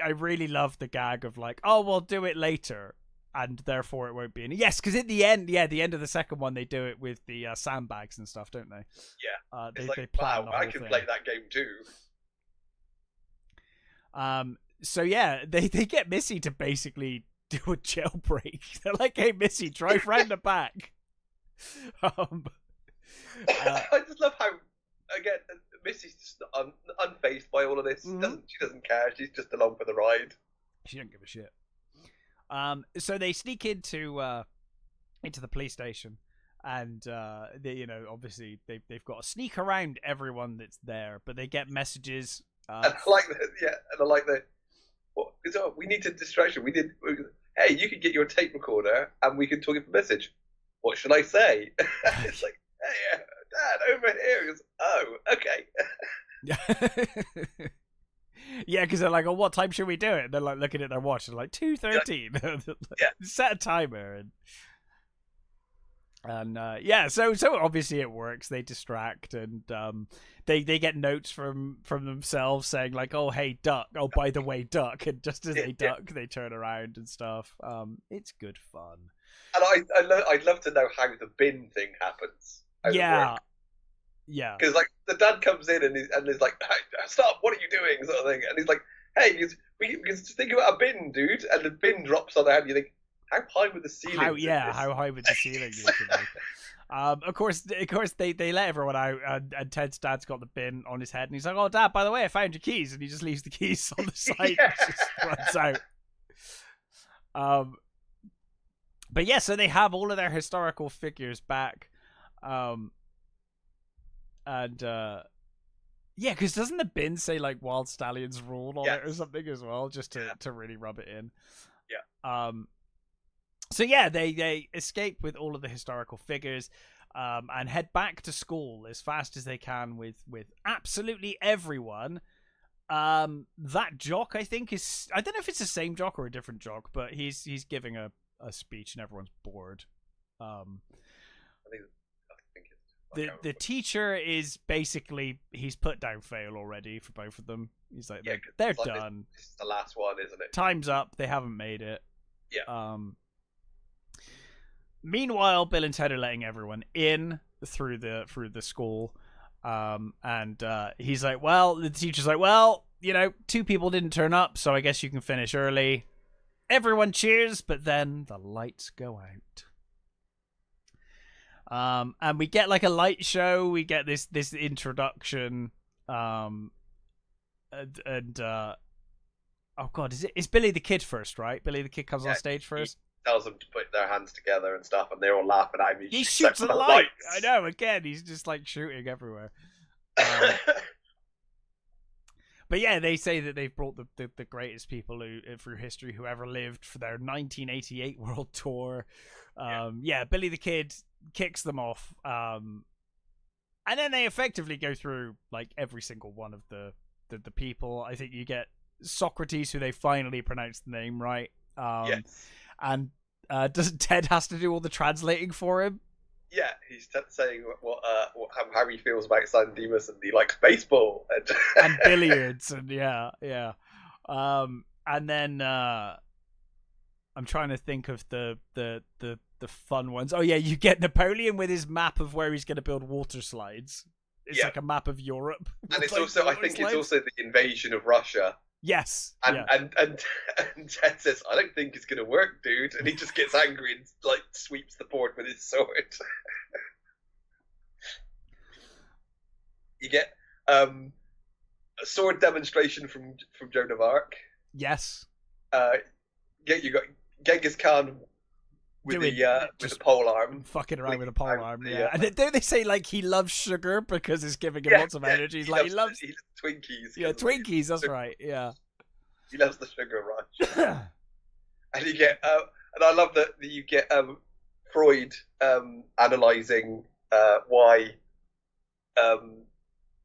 I really love the gag of like, oh, we'll do it later, and therefore it won't be. Yes, because at the end, the end of the second one, they do it with the sandbags and stuff, don't they? Yeah. They like, plan wow, I can play that game too. So yeah, they get Missy to basically do a jailbreak. They're like, hey, Missy, drive round the back. I just love how, again, Missy's just unfazed by all of this. Mm-hmm. She doesn't care. She's just along for the ride. She don't give a shit. So they sneak into the police station, and they, obviously they've got to sneak around everyone that's there, but they get messages. And I like that. We need a distraction. Hey, you can get your tape recorder, and we can talk a message. What should I say? It's like, hey, Dad, over here. He goes, oh, okay. Yeah, because they're like, oh, what time should we do it? And they're like looking at their watch. They're like, 2:13. Yeah. Set a timer. And so obviously it works. They distract, and they get notes from themselves saying like, oh, hey, duck. Oh, by the way, duck. And just as they duck, they turn around and stuff. It's good fun. And I'd love to know how the bin thing happens. Yeah. Because like the dad comes in and is like, hey, stop! What are you doing? Sort of thing. And he's like, hey, we can just think about a bin, dude. And the bin drops on their head. And you think, how high would the ceiling? How high would the ceiling need to be? Of course, they let everyone out, and Ted's dad's got the bin on his head, and he's like, "Oh, Dad, by the way, I found your keys," and he just leaves the keys on the side, and just runs out. But yeah, so they have all of their historical figures back, because doesn't the bin say like "Wild Stallions Rule" on it or something as well, just to really rub it in? Yeah. So yeah, they escape with all of the historical figures. and head back to school as fast as they can with absolutely everyone. That jock, I think, I don't know if it's the same jock or a different jock, but he's giving a speech and everyone's bored. I think it's the teacher is basically, he's put down fail already for both of them. He's like, they're done. This is the last one, isn't it? Time's up. They haven't made it. Yeah. Meanwhile, Bill and Ted are letting everyone in through the school. And he's like, well, the teacher's like, well, 2 people didn't turn up, so I guess you can finish early. Everyone cheers, but then the lights go out. And we get like a light show. We get this introduction. Oh god, it's Billy the Kid first, right? Billy the Kid comes on stage first. He tells them to put their hands together and stuff, and they're all laughing at him. He shoots a light. I know. Again, he's just like shooting everywhere. But yeah, they say that they've brought the greatest people through history who ever lived for their 1988 world tour. Billy the Kid kicks them off, and then they effectively go through like every single one of the people. I think you get Socrates, who they finally pronounced the name right. Yes. And doesn't Ted has to do all the translating for him? Yeah, he's saying how he feels about San Dimas, and he likes baseball and billiards, and yeah. And then I'm trying to think of the fun ones. Oh yeah, you get Napoleon with his map of where he's going to build water slides. It's like a map of Europe, and it's also, I think, it's also the invasion of Russia. Yes, and Ted says, "I don't think it's gonna work, dude," and he just gets angry and like sweeps the board with his sword. You get a sword demonstration from Joan of Arc. Yes. You got Genghis Khan with the pole arm, fucking around with a pole arm. Yeah. And don't they say like he loves sugar because it's giving him lots of energy? He loves Twinkies. Yeah, Twinkies. That's right. Yeah. He loves the sugar rush. And you get, and I love that you get Freud analysing why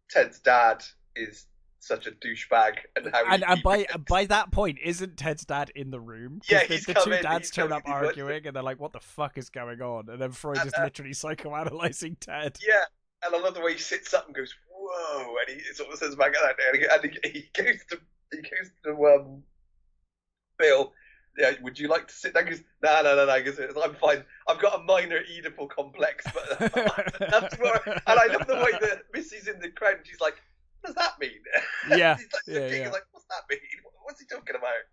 Ted's dad is such a douchebag, and how and by that point, isn't Ted's dad in the room? Yeah, the two dads turn up arguing, and they're like, "What the fuck is going on?" And then Freud is literally psychoanalyzing Ted. Yeah, and I love the way he sits up and goes, "Whoa," and he sort of says back at that, and he goes to Bill. Yeah, would you like to sit down? He goes, no. He goes, I'm fine. I've got a minor Oedipal complex, but that's more. And I love the way that Missy's in the crowd. And she's like, "What does that mean?" Yeah, he's like, He's like, "What's that mean? What's he talking about?"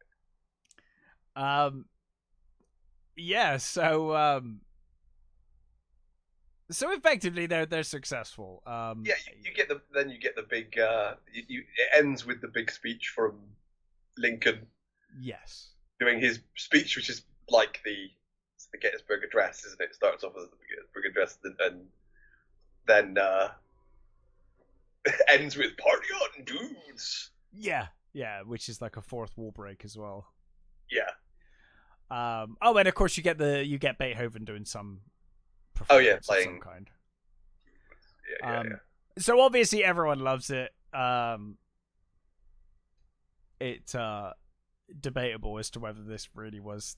So effectively, they're successful. You get the big. It ends with the big speech from Lincoln. Yes. Doing his speech, which is like the Gettysburg Address, isn't it? It starts off as the Gettysburg Address, and then ends with "Party on, dudes." Yeah, which is like a fourth wall break as well. Yeah. And of course you get Beethoven doing some. Playing of some kind. Yeah. So obviously everyone loves it. It's debatable as to whether this really was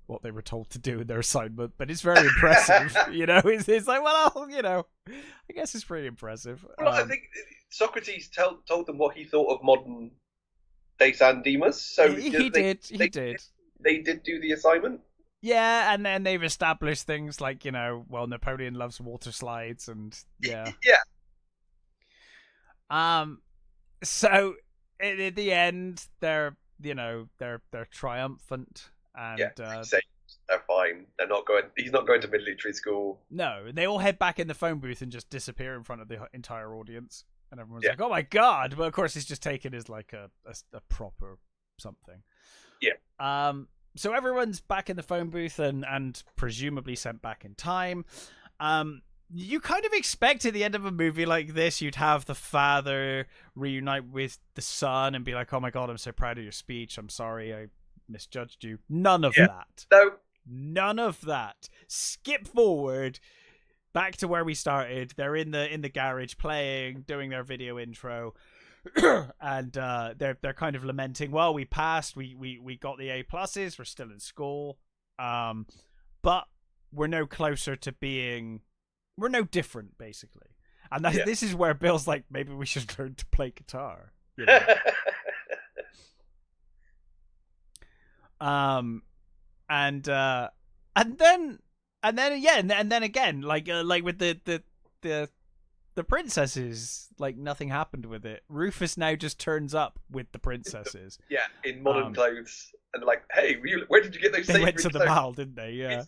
what they were told to do in their assignment, but it's very impressive. It's like, well, I guess it's pretty impressive. Well, I think Socrates told them what he thought of modern day San Dimas. So he did. They did do the assignment. Yeah, and then they've established things like, Napoleon loves water slides, and yeah. So at the end, they're triumphant, and they're fine. They're not going. He's not going to military school. No, they all head back in the phone booth and just disappear in front of the entire audience, and everyone's like, "Oh my god!" But of course, it's just taken as like a proper something. Yeah. So everyone's back in the phone booth and presumably sent back in time. You kind of expect at the end of a movie like this, you'd have the father reunite with the son and be like, "Oh my god, I'm so proud of your speech. I'm sorry I misjudged you." None of that. No. None of that. Skip forward. back to where we started. They're in the garage playing, doing their video intro, and they're kind of lamenting. Well, we passed. We got the A pluses. We're still in school, but we're no closer to being. We're no different, basically. And this is where Bill's like, maybe we should learn to play guitar. You know? And then again, like with the princesses, like nothing happened with it. Rufus now just turns up with the princesses. Yeah, in modern clothes, and like, hey, where did you get those? They went to the mall, didn't they? Yeah.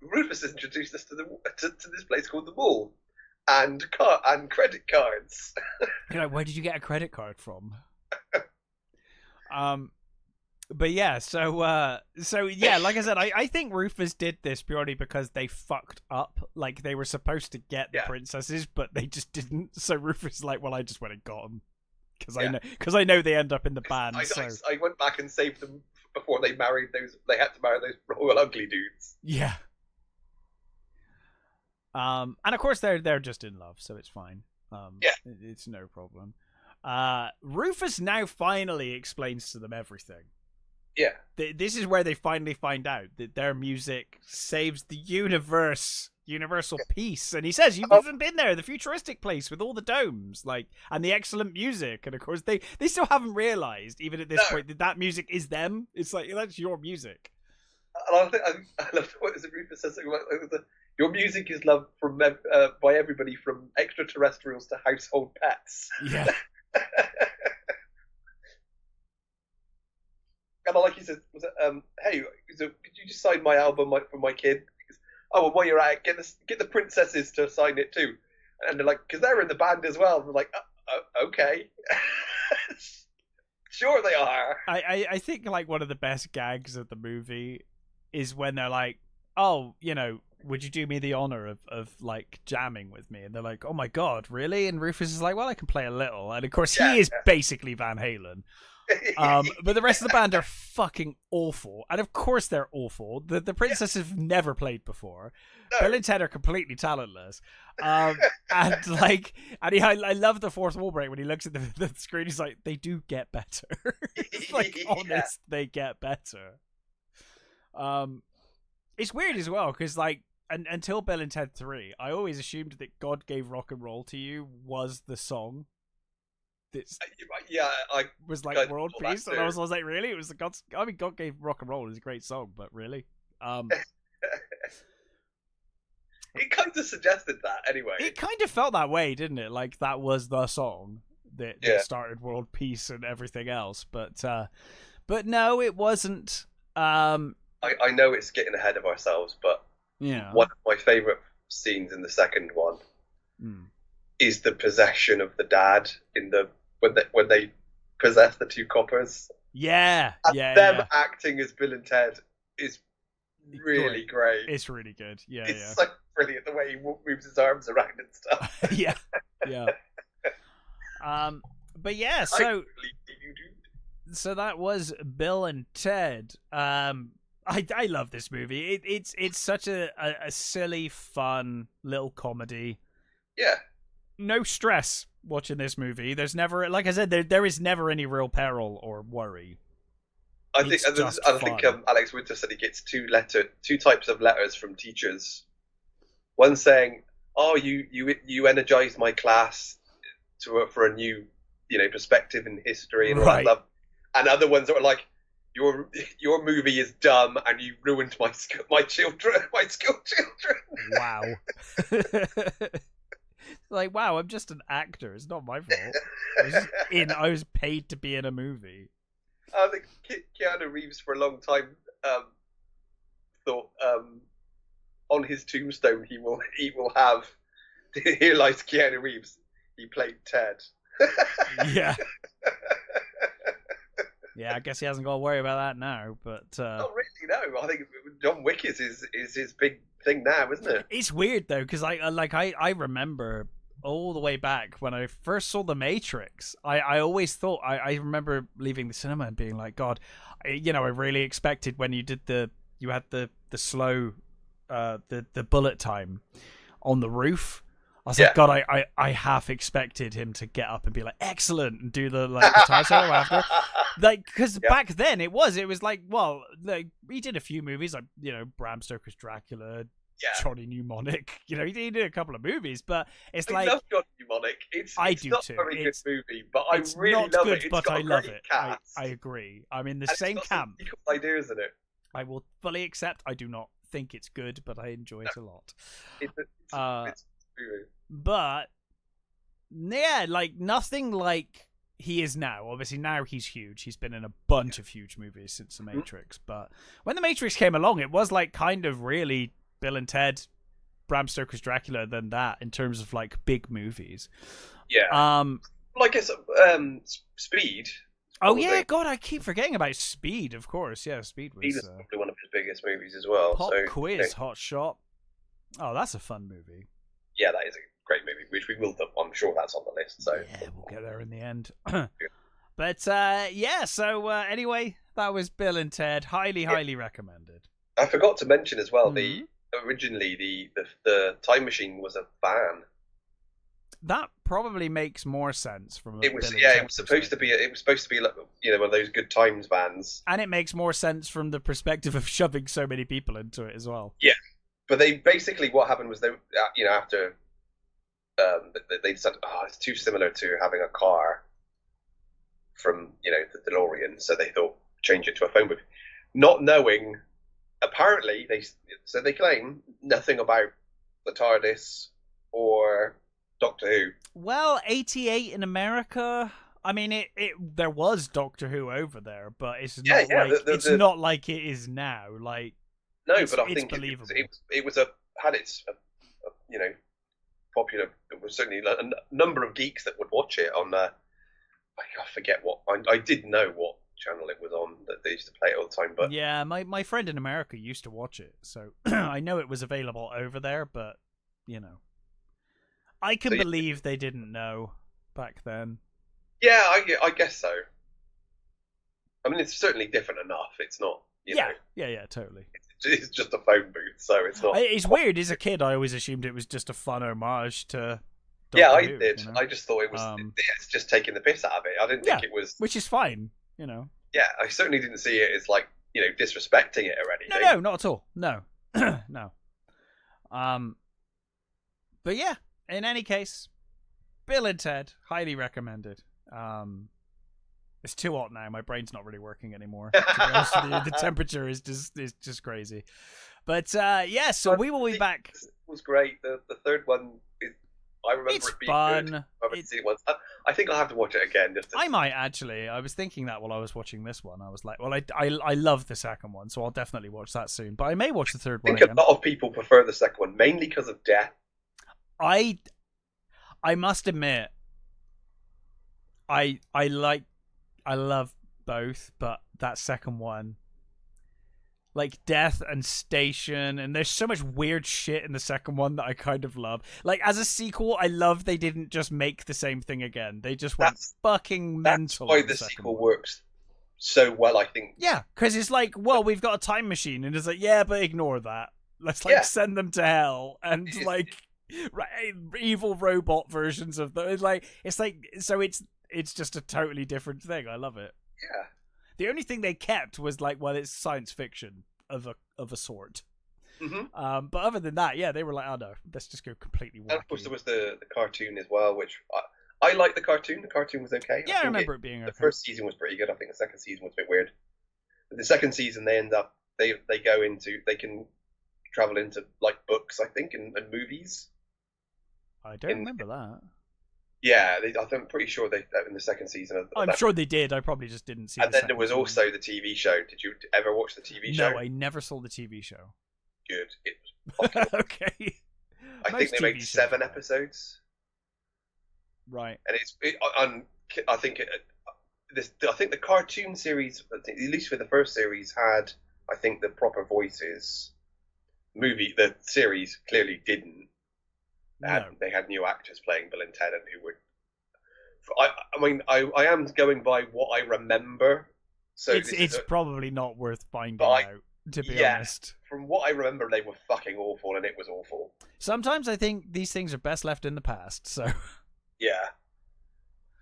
Rufus has introduced us to this place called the mall, and credit cards. You're like, where did you get a credit card from? But yeah, so yeah, like I said, I think Rufus did this purely because they fucked up. Like, they were supposed to get the princesses, but they just didn't. So Rufus is like, well, I just went and got them because I know they end up in the band. I went back and saved them before they married those. They had to marry those royal ugly dudes. Yeah. And of course they're just in love, so it's fine. It's no problem. Rufus now finally explains to them everything. Yeah. This is where they finally find out that their music saves the universal peace. And he says, you've even been there, the futuristic place with all the domes, like, and the excellent music. And of course, they still haven't realized, even at this point, that music is them. It's like, that's your music. And I love what Rufus says. Your music is loved from by everybody, from extraterrestrials to household pets. Yeah. And like he says, hey, could you just sign my album for my kid? Because, oh, well, while you're at it, get the princesses to sign it too. And they're like, because they're in the band as well. And they're like, okay. Sure they are. I think like one of the best gags of the movie is when they're like, oh, you know, would you do me the honor of like jamming with me? And they're like, oh my God, really? And Rufus is like, well, I can play a little. And of course he is basically Van Halen. But the rest of the band are fucking awful, and of course they're awful. The princesses have never played before. No. Bill and Ted are completely talentless, and like, and I love the fourth wall break when he looks at the screen. He's like, they do get better. It's like, honest, they get better. It's weird as well because like, until Bill and Ted 3, I always assumed that God Gave Rock and Roll to You was the song. I was like world peace, and I was like, really? It was the God's. I mean, God Gave Rock and Roll is a great song, but really, it kind of suggested that anyway. It kind of felt that way, didn't it? Like that was the song that started world peace and everything else, but no, it wasn't. I know it's getting ahead of ourselves, but one of my favorite scenes in the second one is the possession of the dad in the when they possess the two coppers. Yeah, them acting as Bill and Ted is really great. It's really good. It's so brilliant the way he moves his arms around and stuff. yeah. But yeah, so that was Bill and Ted. I love this movie. It's such a silly, fun little comedy. Yeah. No stress watching this movie. There's never, like I said, there is never any real peril or worry. I think Alex Winter said he gets two types of letters from teachers. One saying, "Oh, you energized my class for a new, perspective in history and all that stuff," and other ones that were like, "Your movie is dumb and you ruined my school children." Wow. Like, wow, I'm just an actor. It's not my fault. I was paid to be in a movie. I think Keanu Reeves for a long time thought on his tombstone he will have, here lies Keanu Reeves. He played Ted. Yeah. Yeah, I guess he hasn't got to worry about that now. But not really. No, I think John Wick is his big thing now, isn't it? It's weird though, because I remember all the way back when I first saw The Matrix. I always thought I remember leaving the cinema and being like, God, I really expected when you had the slow the bullet time. on the roof. I was Yeah. like, God, I half expected him to get up and be like, excellent, and do the guitar solo after. Like, because back then it was like, well, like, he did a few movies, like, you know, Bram Stoker's Dracula, Johnny Mnemonic. You know, he did a couple of movies, but it's I love Johnny Mnemonic. It's not too. a very good movie, but I really not love good, it. It's but got I a love great it. cast. I agree. I'm in the And same it's got camp. some cool ideas in it. I will fully accept I do not think it's good, but I enjoy it a lot. It's a movie. But yeah, like nothing like he is now. Obviously now he's huge. He's been in a bunch of huge movies since The Matrix. But when The Matrix came along, it was like kind of really Bill and Ted, Bram Stoker's Dracula, than that in terms of like big movies. Yeah. Like it's Speed. Oh yeah, God, I keep forgetting about Speed. Of course, yeah, Speed was probably one of his biggest movies as well. Pop Quiz, Hot Shot. Oh, that's a fun movie. Yeah, that is a great movie, which we will. I'm sure that's on the list. So yeah, we'll get there in the end. But yeah, so anyway, that was Bill and Ted. Highly recommended. I forgot to mention as well. Originally the Time Machine was a van. That probably makes more sense from. It was supposed to be like, you know, one of those Good Times vans. And it makes more sense from the perspective of shoving so many people into it as well. Yeah, but they basically what happened was they, you know, after they decided, it's too similar to having a car from, you know, the DeLorean, so they thought change it to a phone booth, not knowing. Apparently, they claim nothing about the TARDIS or Doctor Who. Well, 88 in America. I mean, there was Doctor Who over there, but it's not it's not like it is now. Like but I think believable. It was had its you know, popular. It was certainly a number of geeks that would watch it on. I forget what I did know what channel it was on that they used to play it all the time. But yeah, my friend in America used to watch it, so I know it was available over there. But you know, I can believe they didn't know back then. Yeah, I guess so. I mean, it's certainly different enough. It's not, you know. Yeah, totally. It's just a phone booth, so it's not. It's weird. As a kid, I always assumed it was just a fun homage to. I did. You know? I just thought it was. It's just taking the piss out of it. I didn't think it was. Which is fine, you know. Yeah, I certainly didn't see it as like, you know, disrespecting it or anything. No, not at all. No, no. But yeah, in any case, Bill and Ted, highly recommended. It's too hot now. My brain's not really working anymore. To be honest with you, the temperature is just crazy. But yeah, so we will be back. It was great. The third one is. I remember it's it being fun. Good. I haven't seen it once. I think I'll have to watch it again. I might actually. I was thinking that while I was watching this one. I was like, well, I love the second one, so I'll definitely watch that soon. But I may watch the third one again. I think a lot of people prefer the second one, mainly because of death. I must admit, I love both, but that second one, like Death and Station, and there's so much weird shit in the second one that I kind of love. Like, as a sequel, I love they didn't just make the same thing again. They just went fucking mental. That's why the sequel works so well, I think. Yeah, because it's like, well, we've got a time machine, and it's like, yeah, but ignore that. Let's send them to hell, and like evil robot versions of them. It's just a totally different thing. I love it. Yeah. The only thing they kept was like, well, it's science fiction of a sort. Mm-hmm. But other than that, yeah, they were like, oh no, let's just go completely wacky. And of course, there was the cartoon as well, which I liked the cartoon. The cartoon was okay. Yeah, I remember it being okay. The first season was pretty good. I think the second season was a bit weird. But the second season, they can travel into like books, I think, and movies. I don't remember that. Yeah, I'm pretty sure they in the second season. I'm sure they did. I probably just didn't see. And then there was also the TV show. Did you ever watch the TV show? No, I never saw the TV show. Good. It was okay. I think they made 7 episodes. Right. And I think the cartoon series, at least for the first series, had the proper voices. The series clearly didn't. They had new actors playing Bill and Ted, and who were. I am going by what I remember. So it's probably not worth finding out. to be Yeah. honest. From what I remember, they were fucking awful, and it was awful. Sometimes I think these things are best left in the past, so... Yeah.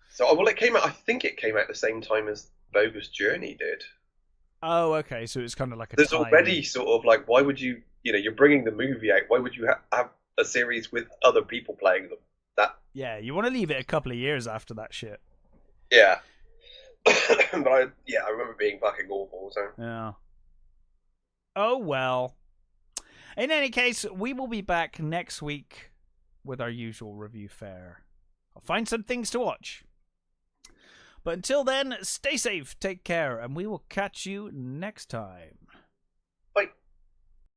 So, well, it came out, I think it came out the same time as Bogus Journey did. Oh, okay, so it's kind of like a There's time... already sort of like, why would you, you're bringing the movie out, why would you have a series with other people playing them? Yeah, you want to leave it a couple of years after that shit. Yeah. But I remember being fucking awful, so... Yeah. Oh, well. In any case, we will be back next week with our usual review fare. I'll find some things to watch. But until then, stay safe, take care, and we will catch you next time.